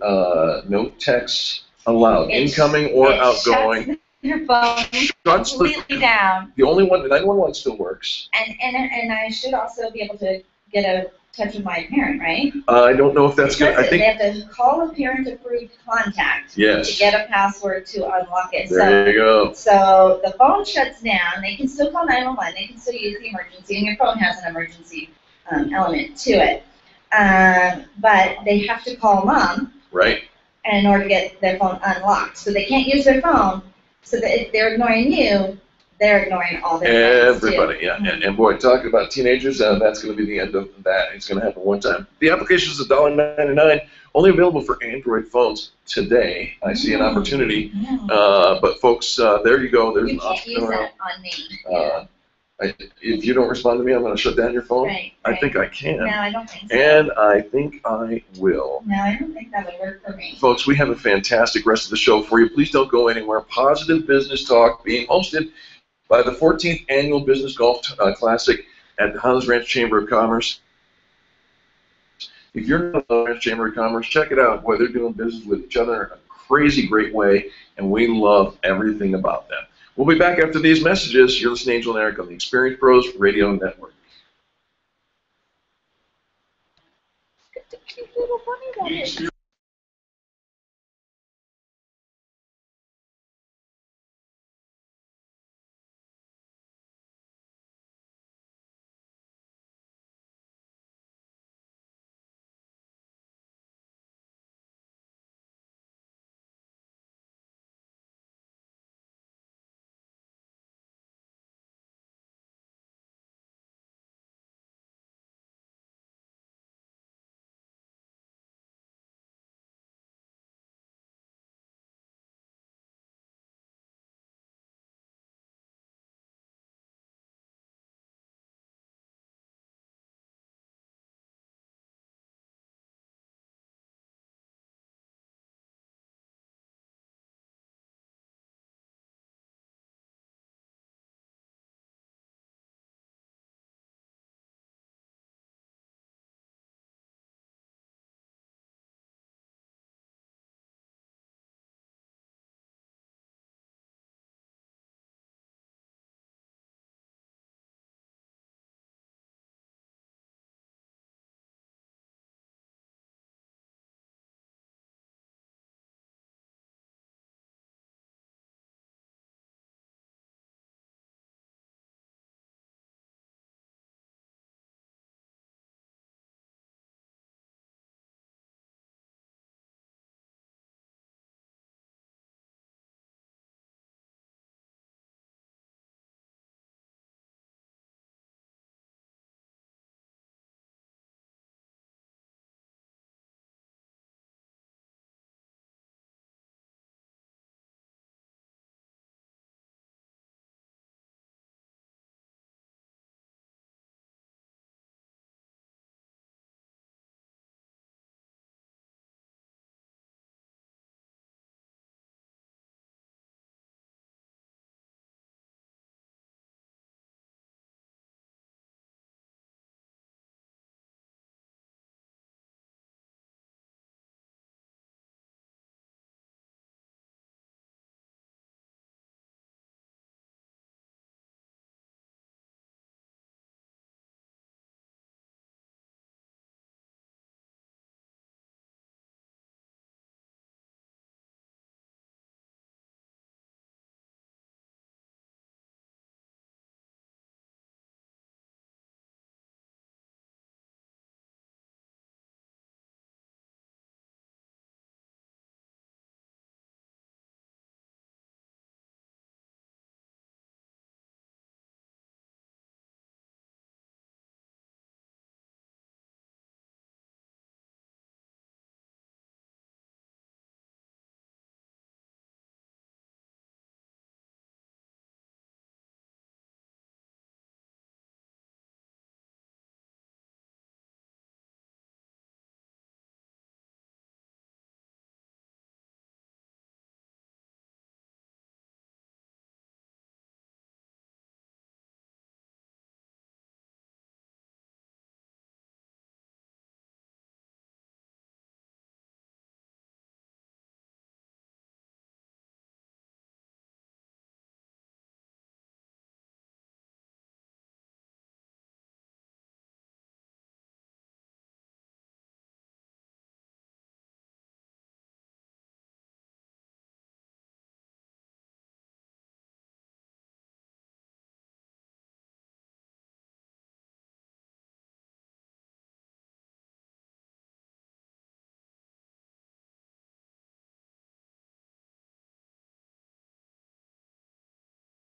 texts allowed, incoming or outgoing. Shuts your phone completely down. The only one, the 911 still works. And I should also be able to get a touch with my parent, right? I don't know if that's good. I think they have to call a parent-approved contact to get a password to unlock it. There you go. So the phone shuts down. They can still call 911. They can still use the emergency, and your phone has an emergency element to it. But they have to call mom. Right. In order to get their phone unlocked. So they can't use their phone. So that if they're ignoring you, they're ignoring all their friends Everybody, too. yeah. And boy, talking about teenagers, that's going to be the end of that. It's going to happen one time. The application is $1.99, only available for Android phones today. I see an opportunity. But folks, there you go. There's You an can't use entrepreneur. that on me. If you don't respond to me, I'm going to shut down your phone. Right. I think I can. No, I don't think so. And I think I will. No, I don't think that would work for me. Folks, we have a fantastic rest of the show for you. Please don't go anywhere. Positive Business Talk being hosted by the 14th Annual Business Golf Classic at the Highlands Ranch Chamber of Commerce. If you're in the Highlands Ranch Chamber of Commerce, check it out. Boy, they're doing business with each other in a crazy great way, and we love everything about them. We'll be back after these messages. You're listening to Angel and Eric on the Experience Pros Radio Network. Look at the cute little bunny that is.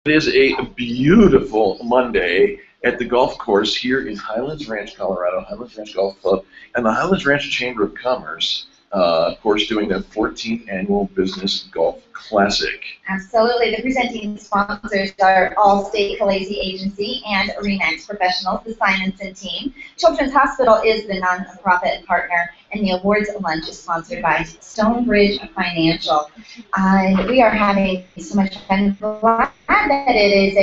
It is a beautiful Monday at the golf course here in Highlands Ranch, Colorado, Highlands Ranch Golf Club, and the Highlands Ranch Chamber of Commerce, of course, doing their 14th annual Business Golf Classic. Absolutely. The presenting sponsors are Allstate Khaleesi Agency and RE/MAX Professionals, the Simonson team. Children's Hospital is the nonprofit partner, and the awards lunch is sponsored by Stonebridge Financial. And we are having so much fun. Glad that it is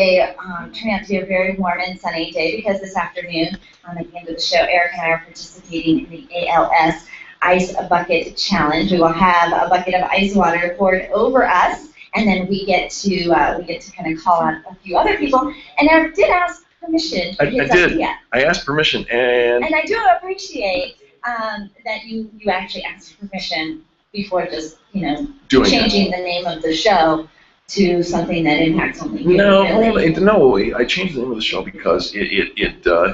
turning out to be a very warm and sunny day, because this afternoon, at the end of the show, Eric and I are participating in the ALS Ice Bucket Challenge. We will have a bucket of ice water poured over us, and then we get to kind of call on a few other people. And Eric did ask permission for his idea. I asked permission, and I do appreciate that you actually asked permission before just changing the name of the show to something that impacts only you. No, I changed the name of the show because it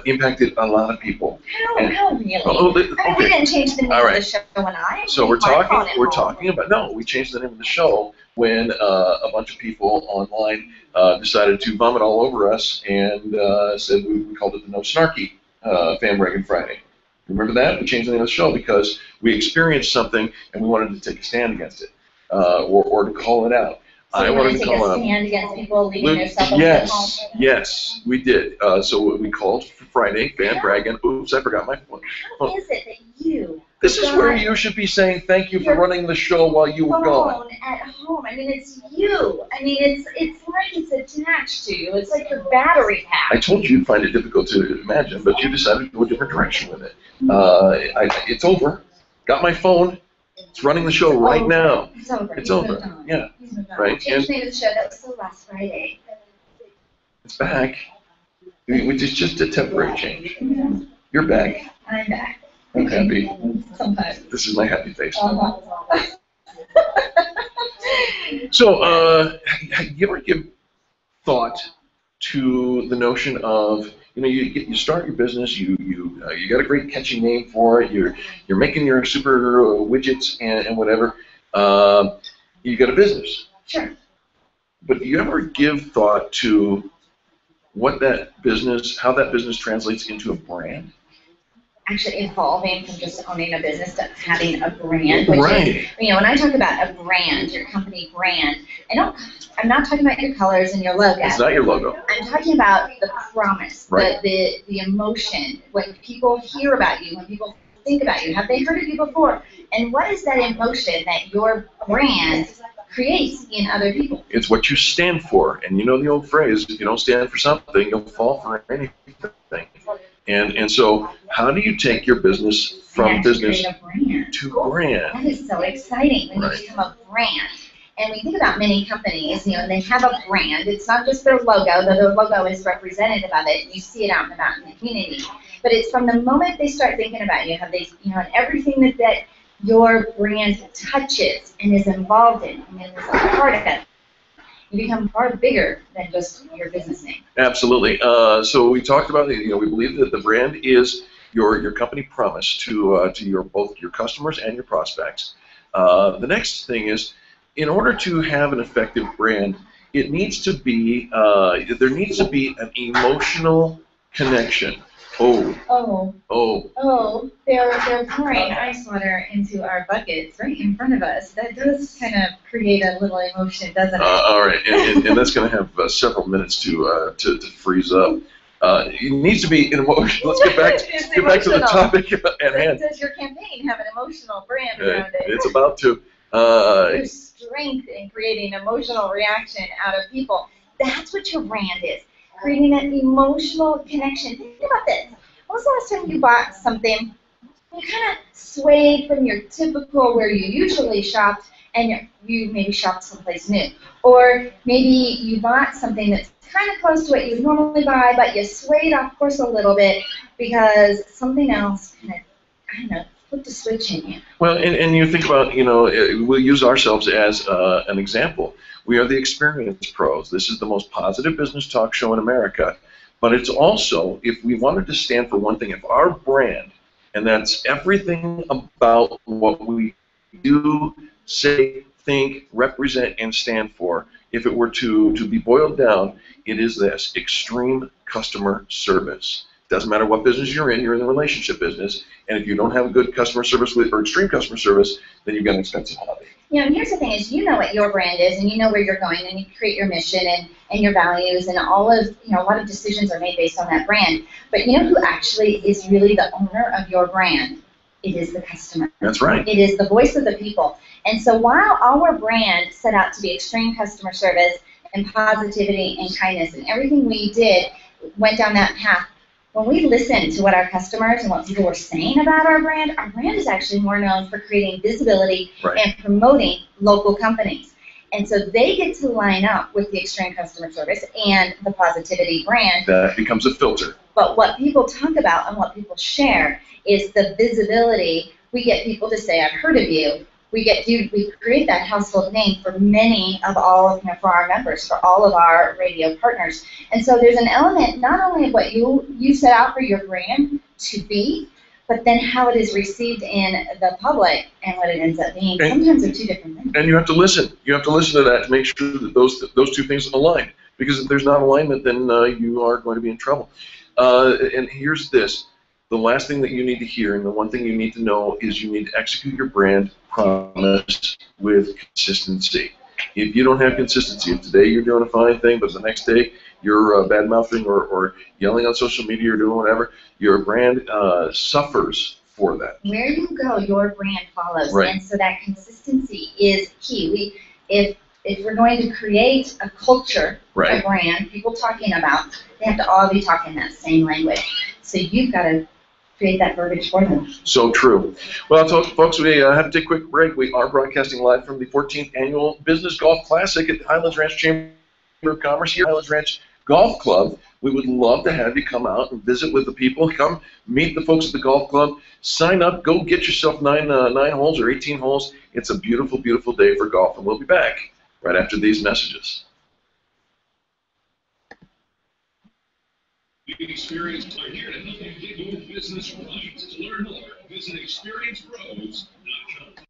impacted a lot of people. How really? Okay. We didn't change the name of the show when I. So we're talking about we changed the name of the show when a bunch of people online decided to vomit all over us and said we called it the No Snarky Fan Braggin Friday. Remember that? We changed the name of the show because we experienced something and we wanted to take a stand against it, or to call it out. So I wanted to take a stand against people leaving their cell phones at home? Yes, we did. So we called for Friday, Fan Braggin. Oops, I forgot my phone. How is it that you? This is where you should be saying thank you for running the show while you were gone. At home. I mean, it's you. I mean, it's like it's attached to you. It's like your battery pack. I told you you'd find it difficult to imagine, but you decided to go a different direction with it. It's over. Got my phone. It's running the show right now. It's over. It's over. Yeah. Right. Changed the name of the show. That was so last Friday. It's back. Which is just a temporary change. You're back. I'm back. I'm happy. Sometimes. This is my happy face. Uh-huh. So, you ever give thought to the notion of, you start your business, you got a great catchy name for it, you're making your super widgets and whatever, you got a business. Sure. But do you ever give thought to how that business translates into a brand? Actually evolving from just owning a business to having a brand. Which right. Is, when I talk about a brand, your company brand, I'm not talking about your colors and your logo. It's not your logo. I'm talking about the promise, right. the emotion, when people hear about you, when people think about you. Have they heard of you before? And what is that emotion that your brand creates in other people? It's what you stand for. And you know the old phrase, if you don't stand for something, you'll fall for anything. And so how do you take your business from business to brand? That is so exciting when right. you become a brand. And we think about many companies, they have a brand. It's not just their logo, though their logo is representative of it. You see it out and about in the community. But it's from the moment they start thinking about you, have they, and everything that your brand touches and is involved in, and is a part of it. You become far bigger than just your business name. Absolutely. So we talked about, we believe that the brand is your company promise to both your customers and your prospects. The next thing is, in order to have an effective brand, it needs to be there needs to be an emotional connection. They're pouring ice water into our buckets right in front of us. That does kind of create a little emotion, doesn't it? All right, and that's going to have several minutes to freeze up. It needs to be an emotion. Let's get back to the topic at hand. Does your campaign have an emotional brand around it? It's about to. There's strength in creating emotional reaction out of people. That's what your brand is. Creating that emotional connection. Think about this. When was the last time you bought something, you kind of swayed from your typical where you usually shopped, and you maybe shopped someplace new? Or maybe you bought something that's kind of close to what you would normally buy, but you swayed off course a little bit because something else kind of, flipped a switch in you. Well, and you think about, we'll use ourselves as an example. We are the Experience Pros. This is the most positive business talk show in America. But it's also, if we wanted to stand for one thing, if our brand, and that's everything about what we do, say, think, represent, and stand for, if it were to be boiled down, it is this: extreme customer service. Doesn't matter what business you're in the relationship business, and if you don't have good customer service or extreme customer service, then you've got an expensive hobby. And here's the thing is, you know what your brand is, and you know where you're going, and you create your mission and your values, and all of, a lot of decisions are made based on that brand. But you know who actually is really the owner of your brand? It is the customer. That's right. It is the voice of the people. And so while our brand set out to be extreme customer service and positivity and kindness, and everything we did went down that path, when we listened to what our customers and what people were saying about our brand is actually more known for creating visibility and promoting local companies. And so they get to line up with the extreme customer service and the positivity brand. That becomes a filter. But what people talk about and what people share is the visibility. We get people to say, I've heard of you. We create that household name for many of all, for our members, for all of our radio partners. And so there's an element not only of what you set out for your brand to be, but then how it is received in the public and what it ends up being. Sometimes they're two different things. And you have to listen. You have to listen to that to make sure that those two things align. Because if there's not alignment, then you are going to be in trouble. And here's this. The last thing that you need to hear, and the one thing you need to know, is you need to execute your brand promise with consistency. If you don't have consistency, if today you're doing a fine thing, but the next day you're bad-mouthing or yelling on social media or doing whatever, your brand suffers for that. Where you go, your brand follows. Right. And so that consistency is key. If we're going to create a culture, a brand, people talking about, they have to all be talking that same language. So you've got to create that verbiage for them. So true. Well, folks, we have to take a quick break. We are broadcasting live from the 14th Annual Business Golf Classic at the Highlands Ranch Chamber of Commerce here at Highlands Ranch Golf Club. We would love to have you come out and visit with the people. Come meet the folks at the golf club. Sign up. Go get yourself 9 holes or 18 holes. It's a beautiful, beautiful day for golf, and we'll be back right after these messages. The experienced are here to help you get your business right. To learn more, visit experiencepros.com.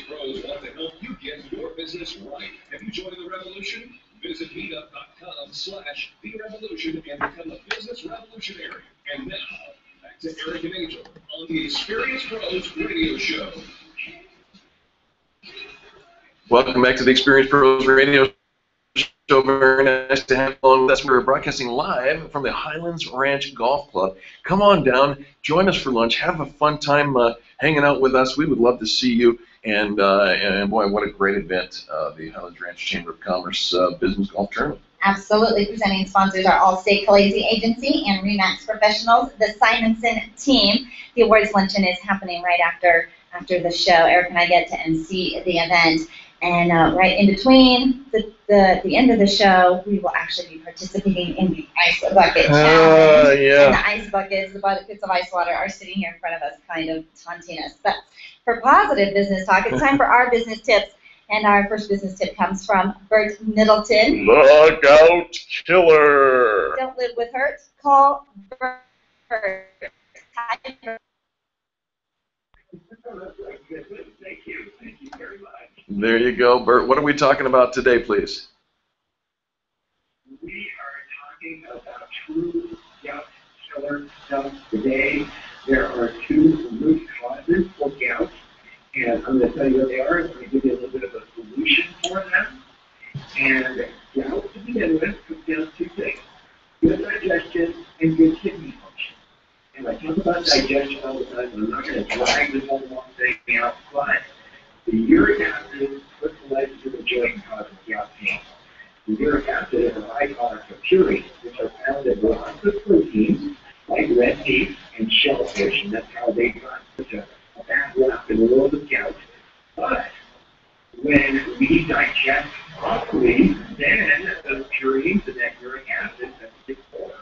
Experienced pros want to help you get your business right. Have you joined the revolution? Visit meetup.com/therevolution and become a business revolutionary. And now, back to Eric and Angel on the Experienced Pros Radio Show. Welcome back to the Experienced Pros Radio Show. Very nice to have you along with us. We're broadcasting live from the Highlands Ranch Golf Club. Come on down, join us for lunch, have a fun time hanging out with us. We would love to see you. And boy, what a great event, the Highlands Ranch Chamber of Commerce Business Golf Tournament. Absolutely. Presenting sponsors are Allstate Khaleesi Agency and Remax Professionals, the Simonson team. The awards luncheon is happening right after the show. Eric and I get to MC the event. And right in between the end of the show, we will actually be participating in the ice bucket challenge. Yeah. And the ice buckets, the buckets of ice water, are sitting here in front of us, kind of taunting us. But for positive business talk, it's time for our business tips. And our first business tip comes from Bert Middleton. Look out, killer! Don't live with hurt. Call Bert. Hi, Bert. Thank you very much. There you go, Bert. What are we talking about today, please? We are talking about true gout killer stuff today. There are two root causes for gout, and I'm going to tell you what they are. I'm going to give you a little bit of a solution for them. And gout, to begin with, comes down to two things: good digestion and good kidney function. And I talk about digestion all the time, and I'm not going to drag this whole long thing out, but the uric acid crystallizes in the joint and causes gout pain. The uric acid is a byproduct of purines, which are found in lots of proteins, like red meat and shellfish, and that's how they got such a bad rap in the world of gout. But when we digest properly, then those purines and that uric acid get formed.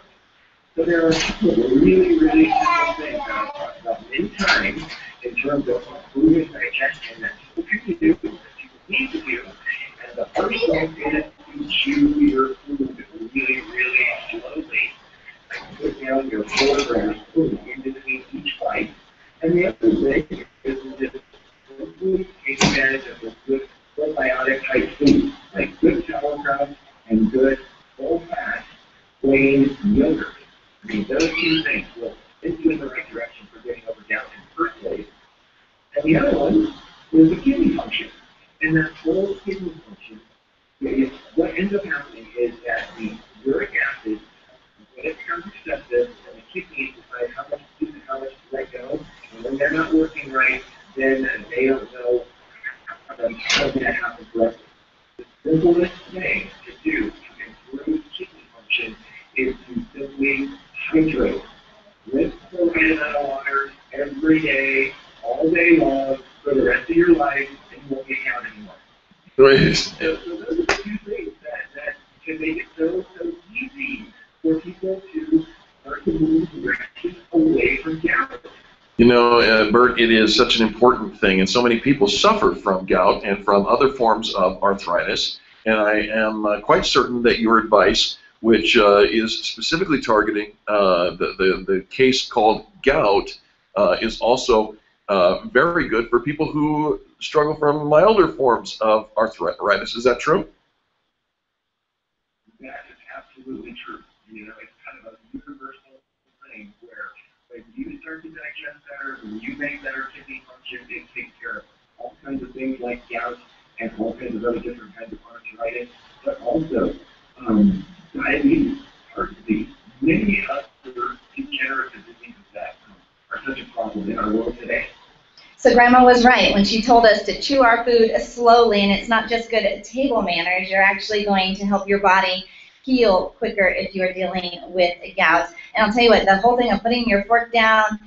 So there are really, really simple things that I've talked about many times in terms of improving digestion that people can do, that people need to do. And the first thing is to chew your food really, really slowly. Like put down your 4 grams of food in between each bite. And the other thing is to simply take advantage of the good probiotic type food, like good sauerkraut and good full-fat plain yogurt. I mean, those two things will send you in the right direction for getting over gout in the first place. And the other one is the kidney function. And that whole kidney function, what ends up happening is that the uric acid, when it becomes excessive, and the kidneys decide how much to do and how much to let go, and when they're not working right, then they don't know how that happens correctly. The simplest thing to do to improve kidney function is to simply hydrate. Drink a certain amount of water every day, all day long, for the rest of your life, and you won't get gout anymore. Please. So those are the two things that can make it so easy for people to start to move direction away from gout. You know, Bert, it is such an important thing, and so many people suffer from gout and from other forms of arthritis, and I am quite certain that your advice, which is specifically targeting the case called gout, is also very good for people who struggle from milder forms of arthritis. Is that true? That is absolutely true. You know, it's kind of a universal thing where when you start to digest better, when you make better kidney function, it takes care of all kinds of things like gout and all kinds of other different kinds of arthritis, but also diabetes, heart disease, many other degenerative diseases that are such a problem in our world today. So Grandma was right when she told us to chew our food slowly, and it's not just good at table manners. You're actually going to help your body heal quicker if you're dealing with gout. And I'll tell you what, the whole thing of putting your fork down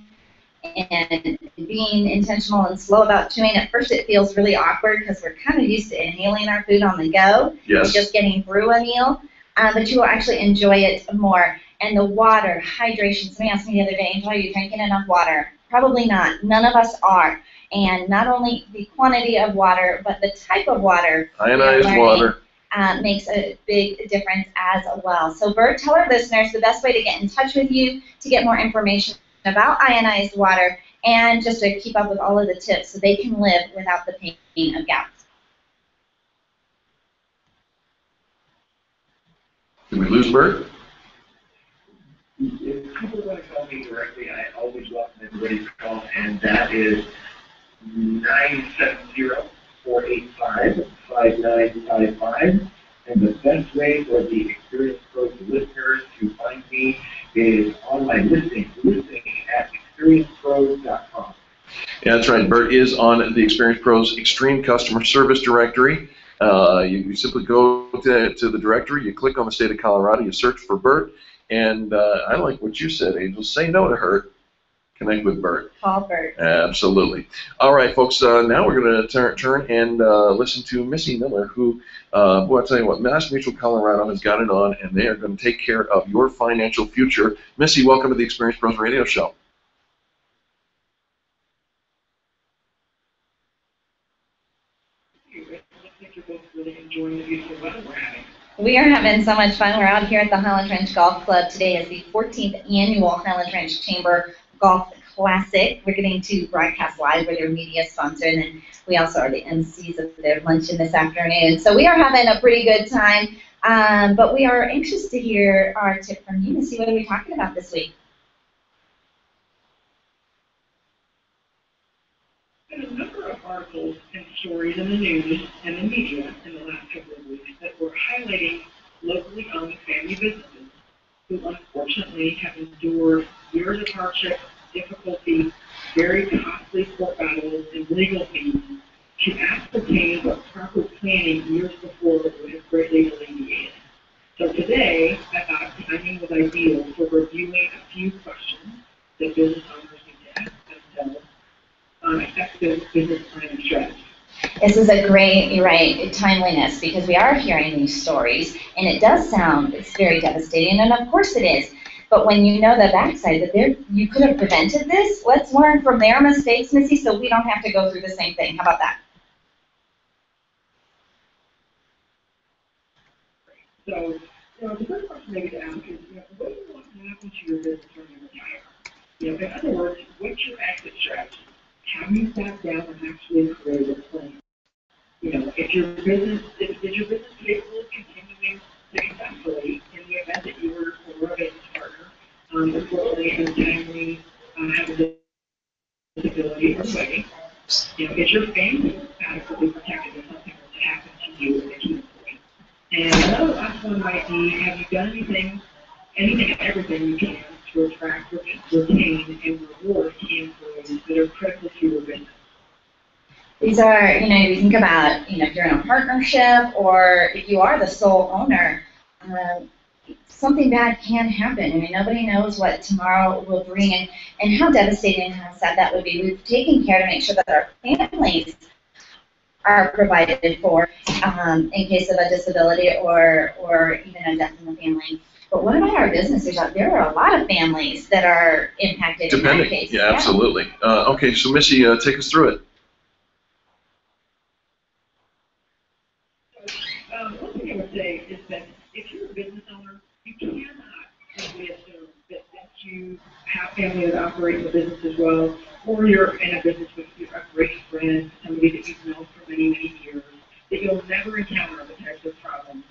and being intentional and slow about chewing, at first it feels really awkward because we're kind of used to inhaling our food on the go, Yes. just getting through a meal, but you will actually enjoy it more. And the water, hydration. Somebody asked me the other day, Angela, are you drinking enough water? Probably not. None of us are. And not only the quantity of water, but the type of water Ionized water. makes a big difference as well. So Bert, tell our listeners the best way to get in touch with you, to get more information about ionized water, and just to keep up with all of the tips so they can live without the pain of gals. Did we lose Bert? If people want to call me directly, I always welcome everybody to call, and that is 970-485-5955. And the best way for the Experienced Pros listeners to find me is on my listing at experiencedpros.com. Yeah, that's right. Bert is on the Experienced Pros Extreme Customer Service Directory. You simply go to the directory, you click on the state of Colorado, you search for Bert, and I like what you said, Angel. Say no to hurt. Connect with Bert. Call Bert. Absolutely. All right, folks, now we're going to turn and listen to Missy Miller, who, boy, I'll tell you what, Mass Mutual Colorado has got it on, and they are going to take care of your financial future. Missy, welcome to the Experienced Pros Radio Show. We are having so much fun. We're out here at the Highlands Ranch Golf Club. Today is the 14th annual Highlands Ranch Chamber Golf Classic. We're getting to broadcast live with their media sponsor, and then we also are the emcees of their luncheon this afternoon. So we are having a pretty good time, but we are anxious to hear our tip from you, Missy. What are we talking about this week? There's a number of articles and stories in the news and the media in the last couple of weeks that were highlighting locally owned family businesses who unfortunately have endured years of hardship, difficulty, very costly court battles, and legal fees to ascertain what proper planning years before would have greatly alleviated. So today, I thought timing was ideal for reviewing a few questions that business owners need to ask themselves on effective business planning strategy. This is a great, you're right, timeliness, because we are hearing these stories, and it does sound, it's very devastating, and of course it is. But when you know the backside, that you could have prevented this, let's learn from their mistakes, Missy, so we don't have to go through the same thing. How about that? So, the first question maybe to ask is, what do you want to happen to your business when you retire? In other words, what's your exit strategy? Have you sat down and actually created a plan? If your business is your business capable of continuing successfully in the event that you were a business partner, importantly and timely, have a disability or wedding? Is your family adequately protected if something were to happen to you as a key employee? And another last one might be, have you done anything and everything you can to attract, retain, and reward key employees that are critical to your business? These are, you think about, if you're in a partnership or if you are the sole owner, something bad can happen. Nobody knows what tomorrow will bring, and how devastating and how sad that would be. We've taken care to make sure that our families are provided for in case of a disability or even a death in the family. But what about our businesses? There are a lot of families that are impacted in that case. Yeah, absolutely. Okay, so Missy, take us through it. One thing I would say is that if you're a business owner, you cannot simply assume that you have family that operates a business as well, or you're in a business with a great friend, somebody that you've known for many, many years, that you'll never encounter the types of problems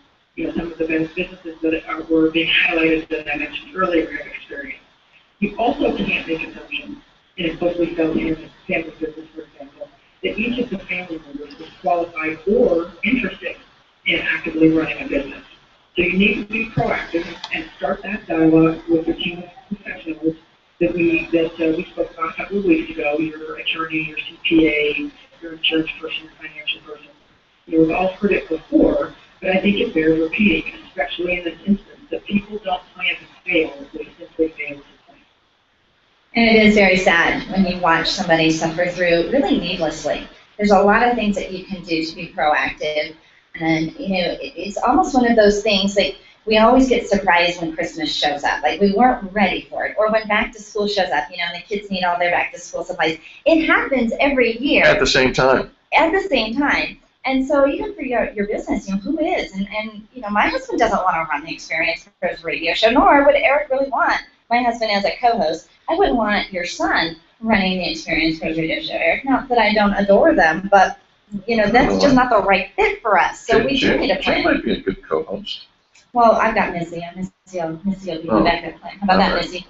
some of the best businesses that were being highlighted that I mentioned earlier have experienced. You also can't make assumptions in a closely held family business, for example, that each of the family members is qualified or interested in actively running a business. So you need to be proactive and start that dialogue with the team of professionals that we spoke about a couple of weeks ago, your attorney, your CPA, your insurance person, your financial person. We've all heard it before, but I think it bears repeating, especially in this instance, that people don't plan to fail, they simply fail to plan. And it is very sad when you watch somebody suffer through really needlessly. There's a lot of things that you can do to be proactive, and it's almost one of those things like we always get surprised when Christmas shows up, like we weren't ready for it, or when back to school shows up, and the kids need all their back to school supplies. It happens every year. At the same time. At the same time. And so even for your business, who is? And my husband doesn't want to run the Experience Pros radio show, nor would Eric really want my husband as a co-host. I wouldn't want your son running the Experience Pros radio show, Eric. Not that I don't adore them, but that's just not the right fit for us. So we do need a Jay plan. might be a good co-host. Well, I've got Missy. Missy will be the backup plan. How about that, Alright. Missy?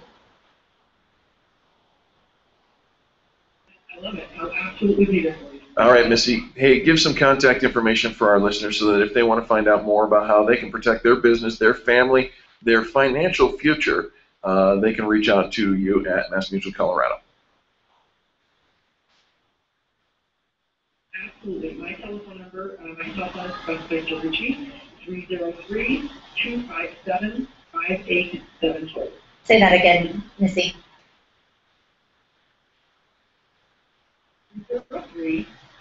I love it. I'll absolutely be there for you. All right, Missy. Hey, give some contact information for our listeners so that if they want to find out more about how they can protect their business, their family, their financial future, they can reach out to you at Mass Mutual Colorado. Absolutely. My telephone number, my cell phone is Best Rachel Ritchie, 303-257-5874. Say that again, Missy.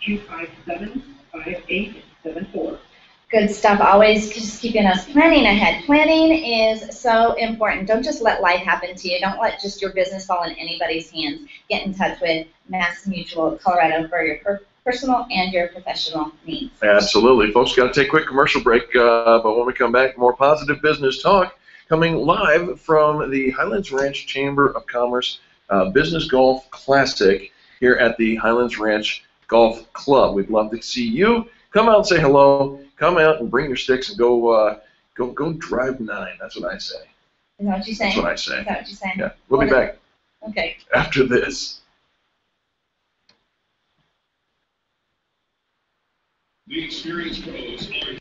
303-257-5874. Good stuff. Always just keeping us planning ahead. Planning is so important. Don't just let life happen to you. Don't let just your business fall in anybody's hands. Get in touch with Mass Mutual Colorado for your personal and your professional needs. Absolutely. Folks, got to take a quick commercial break, but when we come back, more positive business talk coming live from the Highlands Ranch Chamber of Commerce Business Golf Classic here at the Highlands Ranch Golf Club. We'd love to see you. Come out and say hello. Come out and bring your sticks and go drive 9. That's what I say. Is that what you're saying? That's what I say. Is that what you're saying? Yeah. We'll be back Okay. after this. The experienced pros are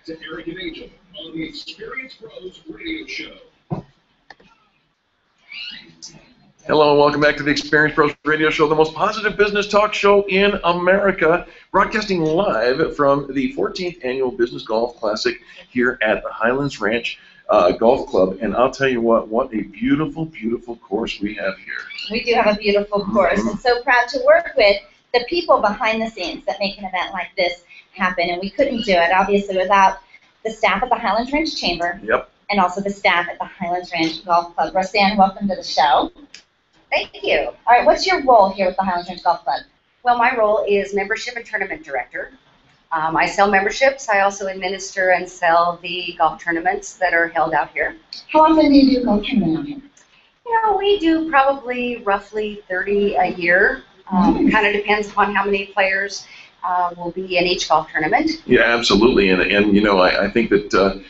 back to Eric and Angel on the Experience Pros Radio Show. Hello and welcome back to the Experience Pros Radio Show, the most positive business talk show in America, broadcasting live from the 14th Annual Business Golf Classic here at the Highlands Ranch Golf Club. And I'll tell you what a beautiful, beautiful course we have here. We do have a beautiful course, and so proud to work with the people behind the scenes that make an event like this happen. And we couldn't do it, obviously, without the staff at the Highlands Ranch Chamber. Yep. And also the staff at the Highlands Ranch Golf Club. Roseanne, welcome to the show. Thank you. All right, what's your role here with the Highlands Ranch Golf Club? Well, my role is membership and tournament director. I sell memberships. I also administer and sell the golf tournaments that are held out here. How often do you do golf tournament out here? You know, we do probably roughly 30 a year. Kind of depends upon how many players will be in each golf tournament. Yeah, absolutely. And you know, I think that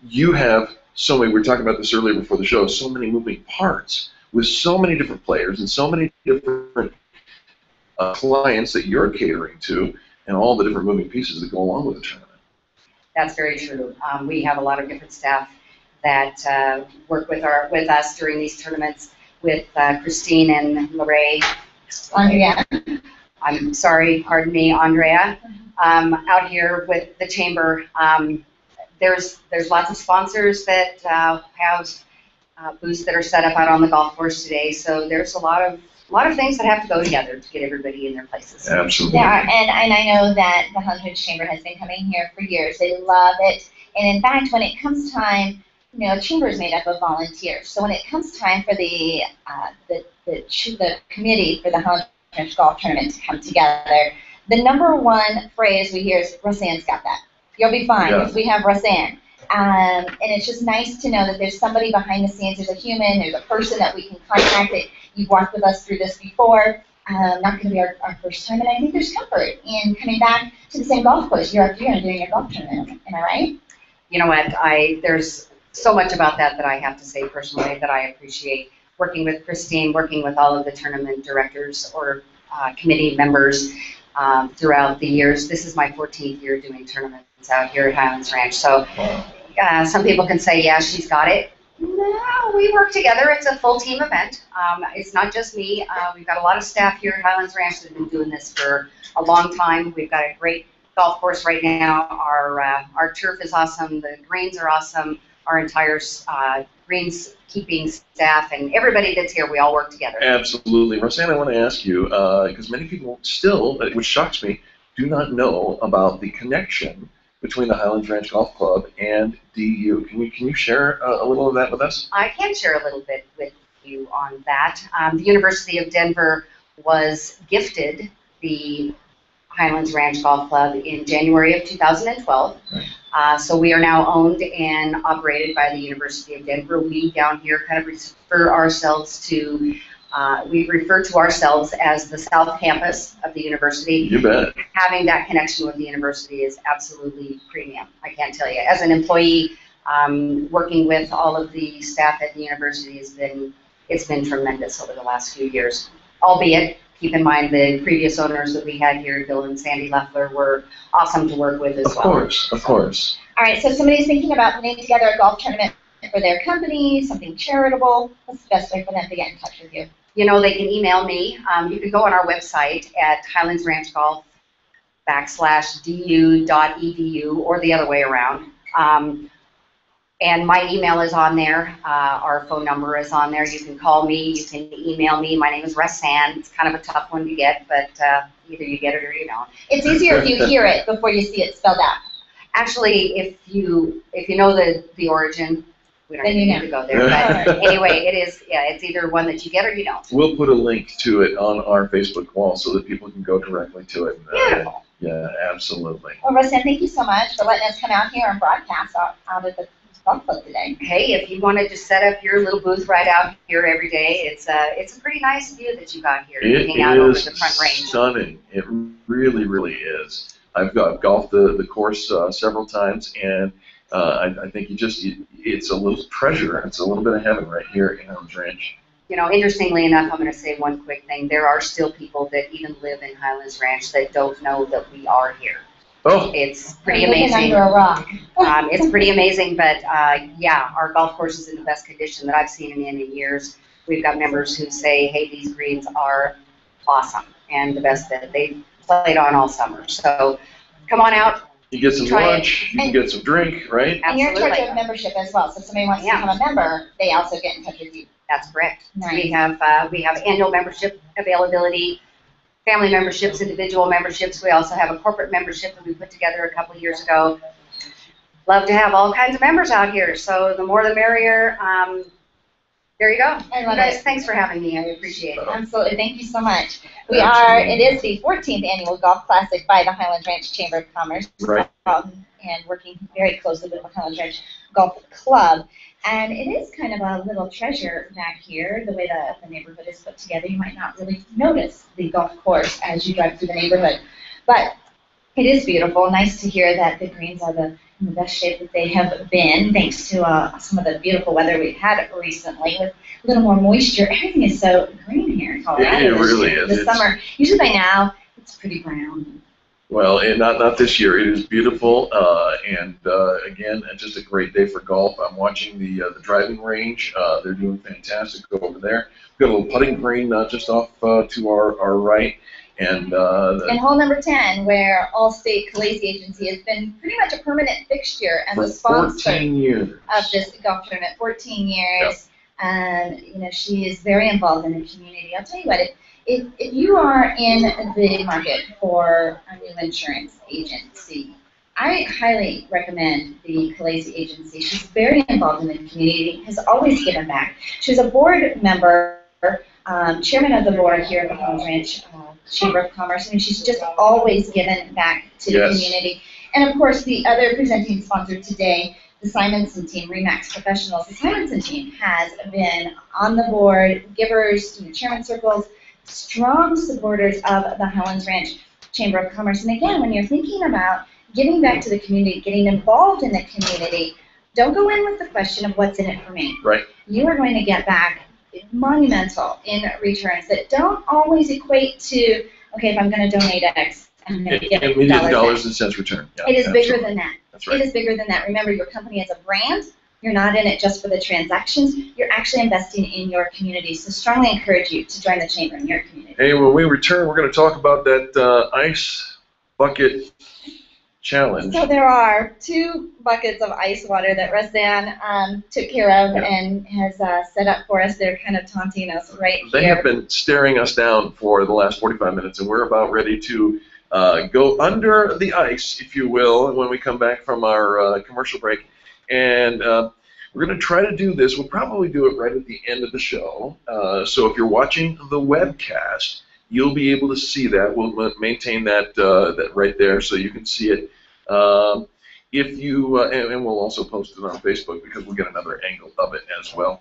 you have so many, we were talking about this earlier before the show, so many moving parts with so many different players and so many different clients that you're catering to and all the different moving pieces that go along with the tournament. That's very true. We have a lot of different staff that work with us during these tournaments with Christine and Lorraine. Andrea. I'm sorry, pardon me, Andrea. Out here with the chamber, there's lots of sponsors that have booths that are set up out on the golf course today. So there's a lot of things that have to go together to get everybody in their places. Absolutely. Yeah, and I know that the Highlands Ranch Chamber has been coming here for years. They love it. And in fact, when it comes time, you know, chamber is made up of volunteers. So when it comes time for the committee for the Highlands Ranch Golf Tournament to come together, the number one phrase we hear is, Roseanne's got that. You'll be fine because we have Roseanne. And it's just nice to know that there's somebody behind the scenes. There's a human, there's a person that we can contact. That you've walked with us through this before. Not going to be our first time, and I think there's comfort in coming back to the same golf course year after year and doing your golf tournament. Am I right? You know what? There's so much about that I have to say personally that I appreciate. Working with Christine, working with all of the tournament directors or committee members throughout the years. This is my 14th year doing tournaments out here at Highlands Ranch. So some people can say, yeah, she's got it. No, we work together. It's a full team event. It's not just me. We've got a lot of staff here at Highlands Ranch that have been doing this for a long time. We've got a great golf course right now. Our turf is awesome. The greens are awesome. Our entire greenskeeping staff and everybody that's here, we all work together. Absolutely. Roseanne, I want to ask you, because many people still, which shocks me, do not know about the connection between the Highlands Ranch Golf Club and DU. Can you share a little of that with us? I can share a little bit with you on that. The University of Denver was gifted the Highlands Ranch Golf Club in January of 2012. Right. So we are now owned and operated by the University of Denver. We down here kind of refer to ourselves as the South Campus of the university. You bet. Having that connection with the university is absolutely premium, I can't tell you. As an employee, working with all of the staff at the university it's been tremendous over the last few years. Albeit, keep in mind the previous owners that we had here, Bill and Sandy Leffler, were awesome to work with as well. Of course. All right, so somebody's thinking about putting together a golf tournament for their company, something charitable. What's the best way for them to get in touch with you? You know, they can email me. You can go on our website at highlandsranchgolf.du.edu or the other way around. And my email is on there. Our phone number is on there. You can call me. You can email me. My name is Roseanne. It's kind of a tough one to get, but either you get it or you don't. It's easier if you hear it before you see it spelled out. Actually, if you know the origin, we don't need to go there. But anyway, it's either one that you get or you don't. We'll put a link to it on our Facebook wall so that people can go directly to it. Beautiful. Yeah, absolutely. Well, Roseanne, thank you so much for letting us come out here and broadcast out at the golf club today. Hey, if you want to just set up your little booth right out here every day, it's a pretty nice view that you got here. Looking out over the front range. Stunning. It really, really is. I've golfed the course several times, and I think it's a little treasure. It's a little bit of heaven right here in Highlands Ranch. You know, interestingly enough, I'm going to say one quick thing. There are still people that even live in Highlands Ranch that don't know that we are here. Oh, It's pretty Living amazing. under a rock. It's pretty amazing, but yeah, our golf course is in the best condition that I've seen in years. We've got members who say, hey, these greens are awesome and the best that they've played on all summer. So come on out. you get some Try it. lunch, you can get some drink, right? And you're in charge Absolutely. of membership as well, so if somebody wants to Yeah. become a member, they also get in touch with you. That's correct. Nice. We have annual membership availability, family memberships, individual memberships. We also have a corporate membership that we put together a couple of years ago. Love to have all kinds of members out here, so the more the merrier. There you go. I love Guys, it. thanks for having me. I appreciate it. Absolutely, thank you so much. Absolutely. It is the 14th annual Golf Classic by the Highlands Ranch Chamber of Commerce. Right. And working very closely with the Highlands Ranch Golf Club. And it is kind of a little treasure back here, the way the neighborhood is put together. You might not really notice the golf course as you drive through the neighborhood. But it is beautiful. Nice to hear that the greens are in the best shape that they have been, thanks to some of the beautiful weather we've had recently with a little more moisture. Everything is so green here in Colorado. It really is. This summer, usually by now, it's pretty brown. Well, and not this year. It is beautiful, and again, just a great day for golf. I'm watching the driving range. They're doing fantastic over there. We've got a little putting green just off to our right, and And hole number 10, where Allstate Khaleesi Agency has been pretty much a permanent fixture and for the sponsor 14 years. of this golf tournament, 14 years. And, she is very involved in the community. I'll tell you what, if you are in the market for a new insurance agency, I highly recommend the Khaleesi Agency. She's very involved in the community, has always given back. She was a board member, chairman of the board here at the Highlands Ranch Chamber of Commerce, and she's just always given back to the Yes. community. And of course, the other presenting sponsor today, the Simonson team, Remax Professionals. The Simonson team has been on the board, givers, chairman circles, strong supporters of the Highlands Ranch Chamber of Commerce. And again, when you're thinking about giving back to the community, getting involved in the community, don't go in with the question of what's in it for me. Right. You are going to get back monumental in returns that don't always equate to, okay, if I'm going to donate X, I'm going to give Immediate dollars X. and cents return. Yeah, It is bigger absolutely. than that. That's right. It is bigger than that. Remember, your company is a brand. You're not in it just for the transactions. You're actually investing in your community. So strongly encourage you to join the chamber in your community. Hey, when we return, we're going to talk about that ice bucket challenge. So there are 2 buckets of ice water that Roseanne took care of and has set up for us. They're kind of taunting us right They here. have been staring us down for the last 45 minutes, and we're about ready to go under the ice, if you will, when we come back from our commercial break. And we're going to try to do this. We'll probably do it right at the end of the show. So if you're watching the webcast, you'll be able to see that. We'll maintain that that right there so you can see it. If you and we'll also post it on Facebook because we'll get another angle of it as well.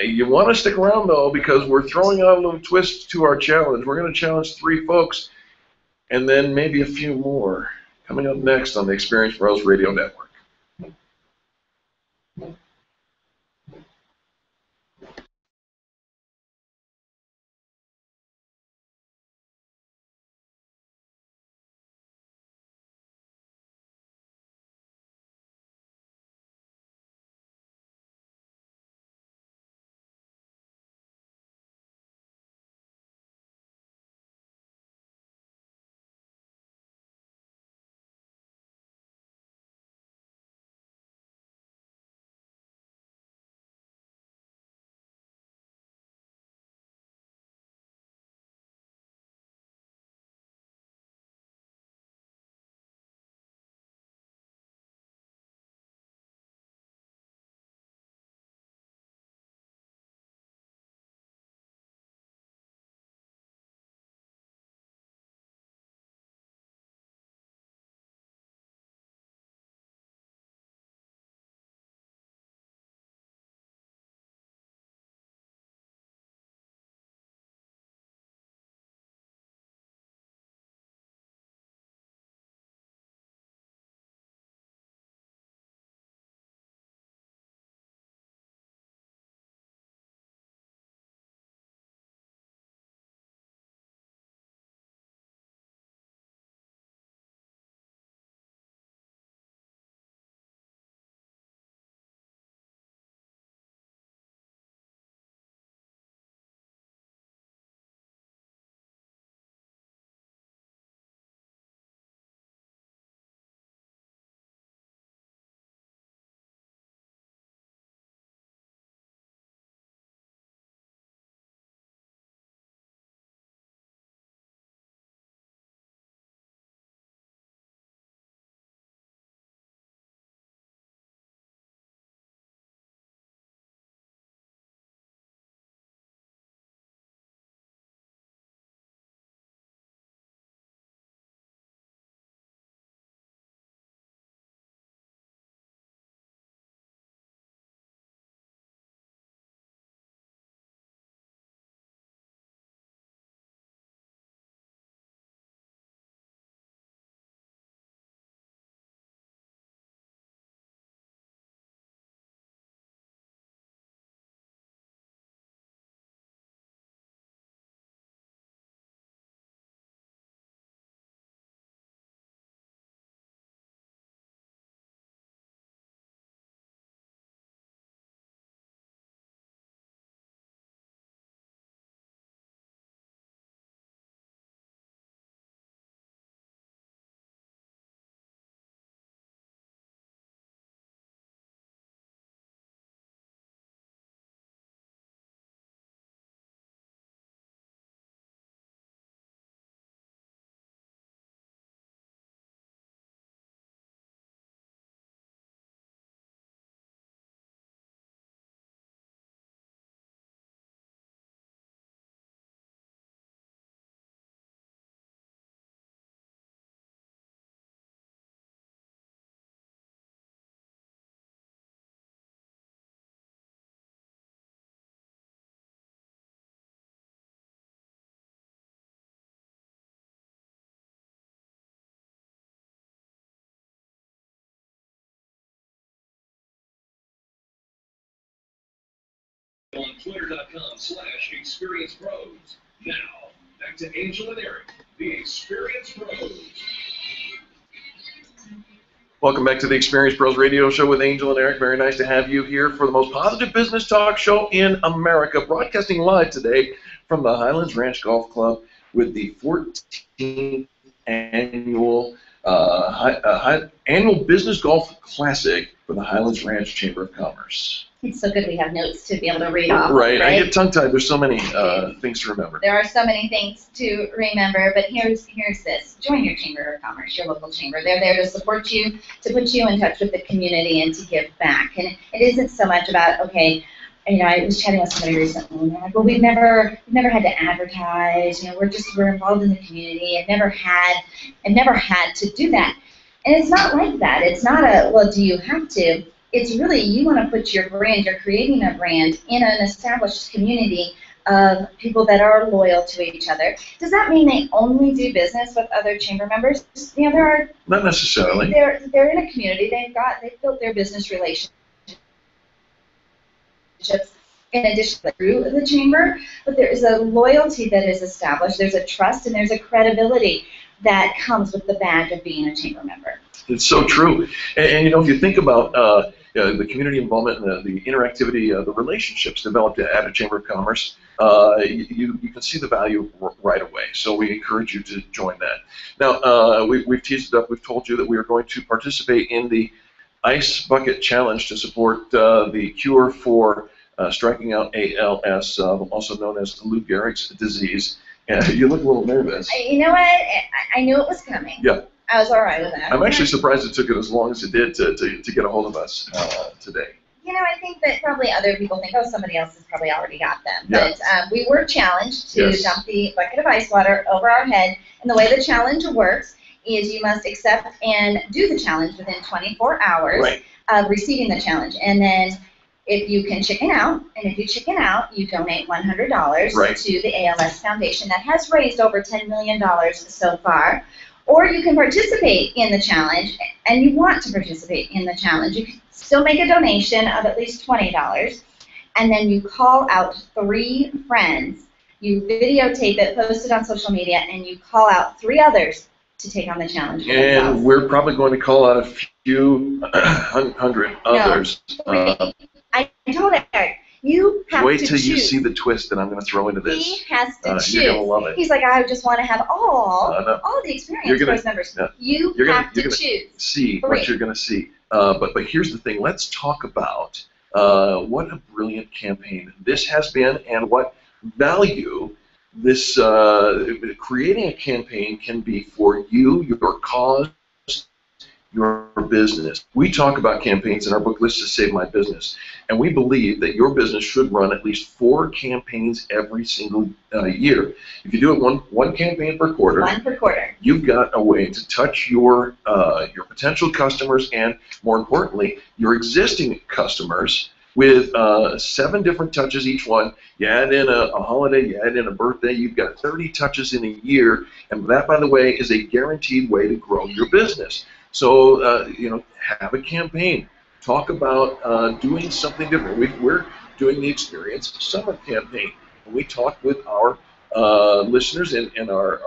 You want to stick around though because we're throwing out a little twist to our challenge. We're going to challenge 3 folks, and then maybe a few more coming up next on the Experience Pros Radio Network. on twitter.com/experiencepros. Now, back to Angel and Eric, the Experience Pros. Welcome back to the Experience Pros Radio Show with Angel and Eric. Very nice to have you here for the most positive business talk show in America, broadcasting live today from the Highlands Ranch Golf Club with the 14th annual annual Business Golf Classic for the Highlands Ranch Chamber of Commerce. It's so good we have notes to be able to read off. Right, I get tongue-tied. There's so many things to remember. There are so many things to remember, but here's this. Join your Chamber of Commerce, your local chamber. They're there to support you, to put you in touch with the community, and to give back. And it isn't so much about, okay, you know, I was chatting with somebody recently, and they're like, well, we've never had to advertise. You know, we're involved in the community. I've never had to do that. And it's not like that. It's not a, well, do you have to? It's really, you want to put your brand, you're creating a brand in an established community of people that are loyal to each other. Does that mean they only do business with other chamber members? You know, there are. Not necessarily. They're in a community. They've built their business relationships in addition through the chamber, but there is a loyalty that is established. There's a trust and there's a credibility that comes with the badge of being a chamber member. It's so true. And you know, if you think about the community involvement and the interactivity, the relationships developed at a Chamber of Commerce, you can see the value right away. So we encourage you to join that. Now, we've teased it up. We've told you that we are going to participate in the Ice Bucket Challenge to support the cure for striking out ALS, also known as Lou Gehrig's disease. And you look a little nervous. You know what? I knew it was coming. Yeah. I was all right with that. I'm actually surprised it took it as long as it did to get a hold of us today. You know, I think that probably other people think, oh, somebody else has probably already got them. Yeah. But we were challenged to Yes. dump the bucket of ice water over our head. And the way the challenge works is you must accept and do the challenge within 24 hours Right. of receiving the challenge. And then if you can chicken out, and if you chicken out, you donate $100 Right. to the ALS Foundation that has raised over $10 million so far. Or you can participate in the challenge, and you want to participate in the challenge. You can still make a donation of at least $20, and then you call out 3 friends. You videotape it, post it on social media, and you call out 3 others to take on the challenge. And we're probably going to call out a few hundred others. 3. I told Eric, you have Wait to till choose. you see the twist that I'm going to throw into this. He has to choose. You're going to love it. He's like, I just want to have all No. the experience You're gonna- Pros members. yeah. You You're gonna- have to you're gonna choose. See 3. what you're going to see. But here's the thing. Let's talk about what a brilliant campaign this has been and what value this creating a campaign can be for you, your cause, your business. We talk about campaigns in our book, List to Save My Business, and we believe that your business should run at least 4 campaigns every single year. If you do it one campaign per quarter, 1 per quarter. you've got a way to touch your potential customers and, more importantly, your existing customers with 7 different touches each one. You add in a holiday, you add in a birthday, you've got 30 touches in a year, and that, by the way, is a guaranteed way to grow your business. So, you know, have a campaign. Talk about doing something different. We're doing the Experience Summer campaign, and we talk with our listeners and our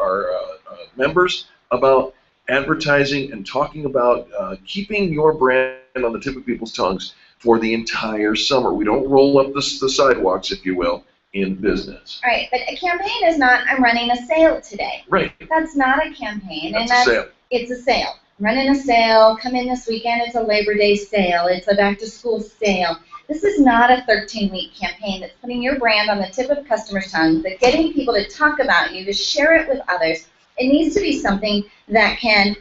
members about advertising and talking about keeping your brand on the tip of people's tongues for the entire summer. We don't roll up the sidewalks, if you will, in business. Right, but a campaign is not, I'm running a sale today. Right. That's not a campaign. That's and a sale. It's a sale. I'm running a sale, come in this weekend, it's a Labor Day sale, it's a back-to-school sale. This is not a 13-week campaign that's putting your brand on the tip of customers' tongues, that's getting people to talk about you, to share it with others. It needs to be something that can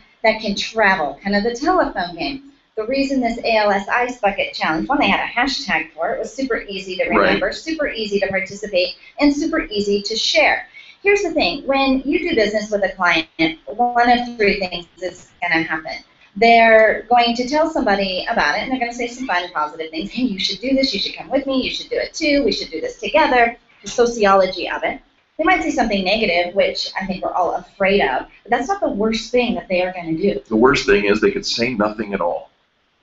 travel, kind of the telephone game. The reason this ALS Ice Bucket Challenge, one, they had a hashtag for it. It was super easy to remember, Right. super easy to participate, and super easy to share. Here's the thing. When you do business with a client, one of 3 things is going to happen. They're going to tell somebody about it, and they're going to say some fun, positive things. Hey, you should do this. You should come with me. You should do it too. We should do this together. The sociology of it. They might say something negative, which I think we're all afraid of, but that's not the worst thing that they are going to do. The worst thing is they could say nothing at all.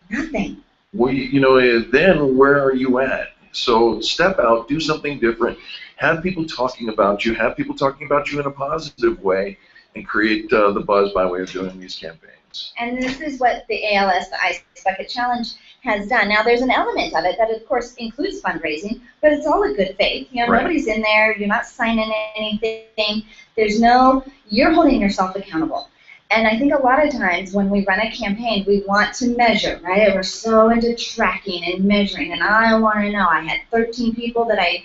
Nothing. Well, you know, then where are you at? So step out, do something different, have people talking about you, have people talking about you in a positive way, and create the buzz by way of doing these campaigns. And this is what the ALS, the Ice Bucket Challenge, has done. Now, there's an element of it that, of course, includes fundraising, but it's all in good faith. You know, Right. Nobody's in there. You're not signing anything. There's no, you're holding yourself accountable. And I think a lot of times when we run a campaign, we want to measure, right? We're so into tracking and measuring, and I want to know I had 13 people that I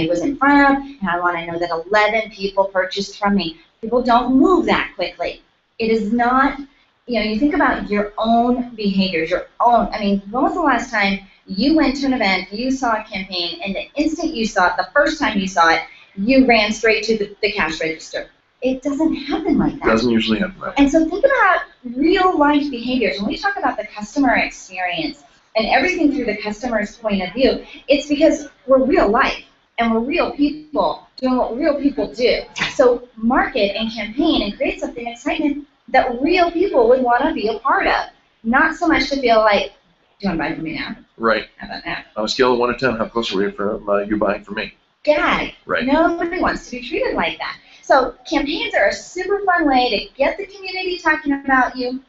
was in front of, and I want to know that 11 people purchased from me. People don't move that quickly. It is not, you know, you think about your own behaviors, your own, I mean, when was the last time you went to an event, you saw a campaign, and the instant you saw it, the first time you saw it, you ran straight to the cash register? It doesn't happen like that. Doesn't usually happen that way. And so think about real life behaviors. When we talk about the customer experience and everything through the customer's point of view, it's because we're real life and we're real people doing what real people do. So market and campaign and create something excitement that real people would want to be a part of. Not so much to feel like, do you want to buy from me now? Right. How about that? On a scale of 1 to 10, how close are we from you buying from me? Gag. Right. Nobody wants to be treated like that. So campaigns are a super fun way to get the community talking about you,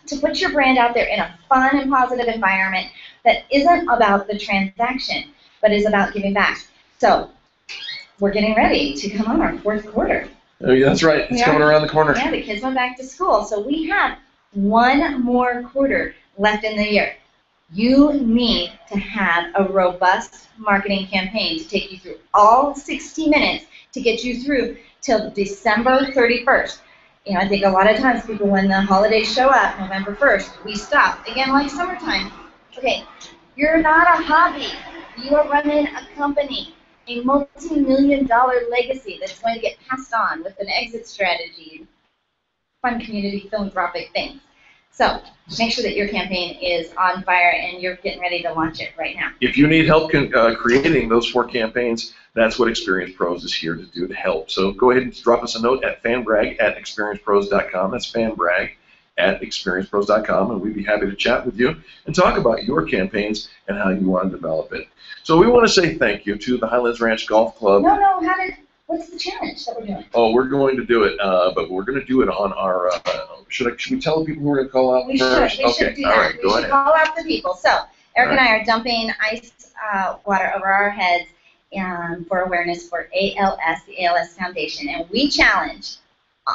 to put your brand out there in a fun and positive environment that isn't about the transaction, but is about giving back. So we're getting ready to come on our fourth quarter. Oh, yeah, that's right. It's coming around the corner. Yeah, the kids went back to school. So we have one more quarter left in the year. You need to have a robust marketing campaign to take you through all 60 minutes to get you through till December 31st. You know, I think a lot of times people, when the holidays show up, November 1st, we stop. Again, like summertime. Okay, you're not a hobby. You are running a company, a multi-million-dollar legacy that's going to get passed on with an exit strategy, fun community philanthropic things. So make sure that your campaign is on fire and you're getting ready to launch it right now. If you need help creating those 4 campaigns, that's what Experience Pros is here to do, to help. So go ahead and drop us a note at fanbrag@experiencepros.com. That's fanbrag@experiencepros.com, and we'd be happy to chat with you and talk about your campaigns and how you want to develop it. So we want to say thank you to the Highlands Ranch Golf Club. No, what's the challenge that we're doing? Oh, we're going to do it, but we're going to do it on our, should we tell the people who we're going to call out We first? should do that. All right, We go should ahead. call out the people. So Eric All and I are dumping ice water over our heads for awareness for ALS, the ALS Foundation. And we challenge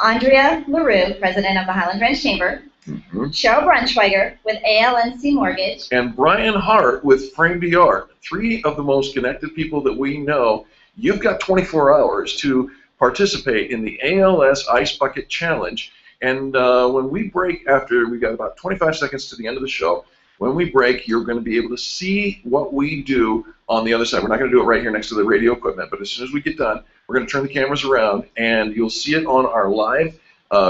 Andrea LaRue, president of the Highlands Ranch Chamber, Cheryl Brunschweiger with ALNC Mortgage, And Brian Hart with Frame to Yard, 3 of the most connected people that we know. You've got 24 hours to participate in the ALS Ice Bucket Challenge. And when we break, after we've got about 25 seconds to the end of the show, when we break, you're going to be able to see what we do on the other side. We're not going to do it right here next to the radio equipment, but as soon as we get done, we're going to turn the cameras around, and you'll see it on our live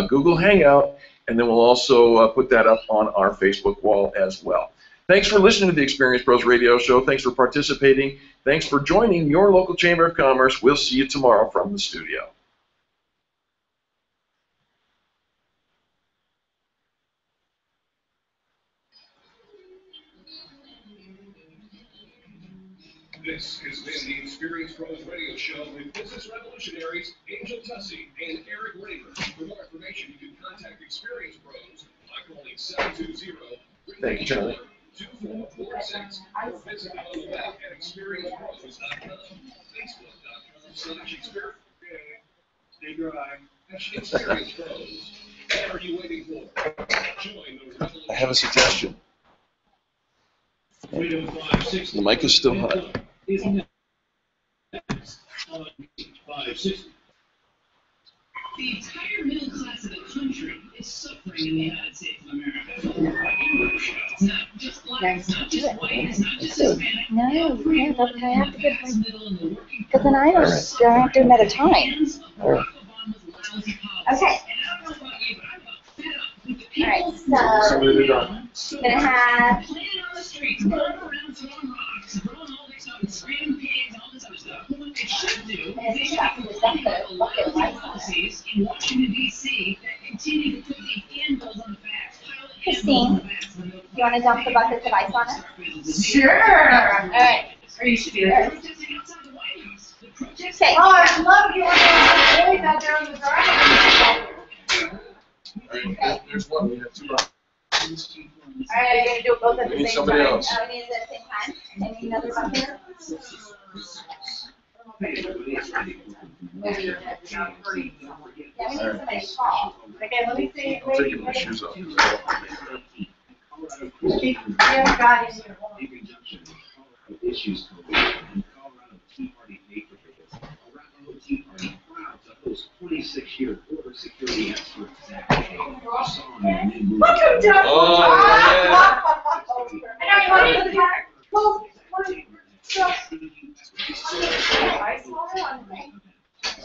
Google Hangout, and then we'll also put that up on our Facebook wall as well. Thanks for listening to the Experience Pros Radio Show. Thanks for participating. Thanks for joining your local Chamber of Commerce. We'll see you tomorrow from the studio. This has been the Experience Pros Radio Show with business revolutionaries Angel Tussey and Eric Raymer. For more information, you can contact Experience Pros by calling 720 Thank you, Charlie. 2446 or visit them on the web at experiencepros.com, facebook.com/experience. Stay dry. Experience Pros. What are you waiting for? Join the revolution. I have a suggestion. Freedom 560. The mic is still hot. Isn't it? On 560. The entire middle class of the country is suffering in the United States of America. It's not just black, it's not just white, it's not just Hispanic. No, you can't. Okay, I have to get Middle and the working because then I don't have to do another time. hands of Barack Obama's lousy policies. Okay. And I don't know about you, but I'm about fed up with the All right, people so Somebody did that. I'm gonna have playing on the streets, running around throwing rocks, throwing all this stuff, and spraying pigs, and all this other stuff. What they should do is they should complain about the lousy policies in Washington, D.C. that continue to put these handbills on the backs, pile of handbills on the backs of the middle class. You want to dump the buckets of ice on it? Sure. All right. Or you should do it. Okay. Oh, I love you. Boys out there on the drive. All right, there's one. We have two options. All right, you're gonna do it both at We the need same somebody time. else. Oh, we need it at the same time. And we need another one here. Yeah, we need somebody tall. Okay, let me see. I'm taking my shoes off. You haven't got it here. Issues and Colorado Tea Party neighborhoods. Arapahoe Tea Party proud to host 26-year border security expert Zach Hay. Look who done Oh, I know you want to do the car. Go.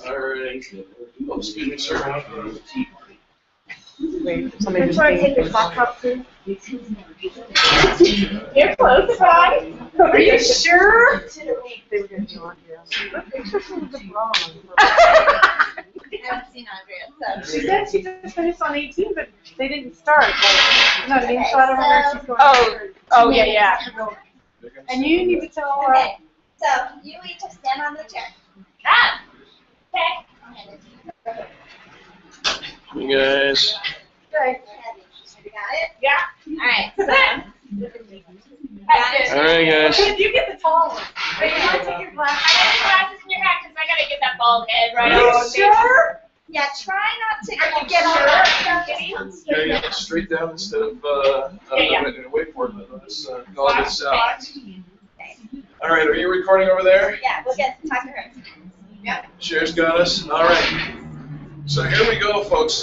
All right. Oh, excuse me, sir. Somebody just take the hot cup too. You're close, guys. Are you sure? They were going to do on here. I haven't seen Andrea, so. She said she just finished on 18, but they didn't start. Like, you know what I mean? So I don't know where she's going. Oh, yeah. And you need to tell her. Okay, so you each just stand on the chair. Ah! Okay. You guys. Okay. You got it? Yeah. All right, so. All right, guys. Okay, you get the tall one. But you want to take your glasses. I got your glasses in your hat because I gotta get that bald head right Are you on. sure? Yeah, try not to Are you get on sure? that stuff. Just come straight Yeah, down. straight down instead of Yeah. wait for it. Let's call this out. All right, are you recording over there? Yeah, we'll get talk to her. Yep. Cher's got us. All right. So here we go, folks.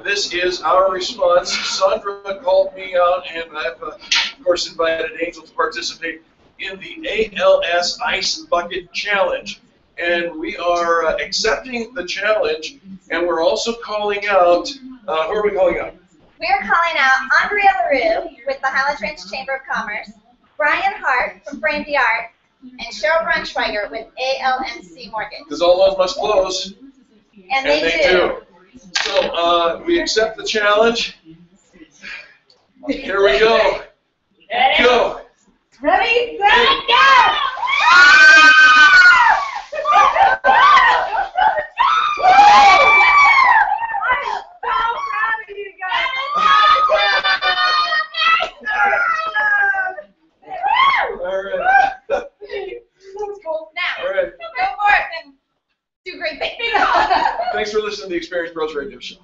This is our response. Sandra called me out, and I've, of course, invited Angel to participate in the ALS Ice Bucket Challenge. And we are accepting the challenge, and we're also calling out, who are we calling out? We are calling out Andrea LaRue with the Highlands Ranch Chamber of Commerce, Brian Hart from Frame the Art, and Cheryl Brunschweiger with ALMC Mortgage. Because all those must close. And they do. So we accept the challenge. Here we go. Go. Ready, set, go! All right. Now, All right. go for it and do great things. Thanks for listening to the Experience Bros Radio Show.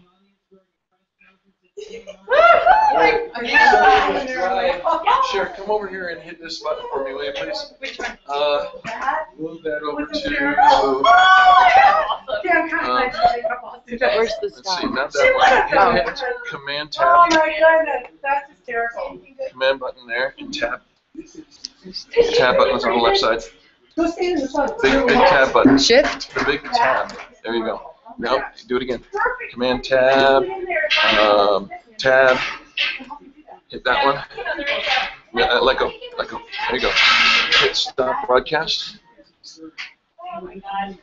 Sure, come over here and hit this button for me, will you, please? Which one? Move that over What's to. the Where's the Let's see, not that one. Hit Command Oh tab. my goodness, that's hysterical. Command button there, and tap. Tab button is on the left side. Go stand in the sun. Big tab button. Shift. The big tab. There you go. Now, do it again. Command tab. Tab. Hit that one. Yeah, let go. Let go. There you go. Hit stop broadcast. Oh my God.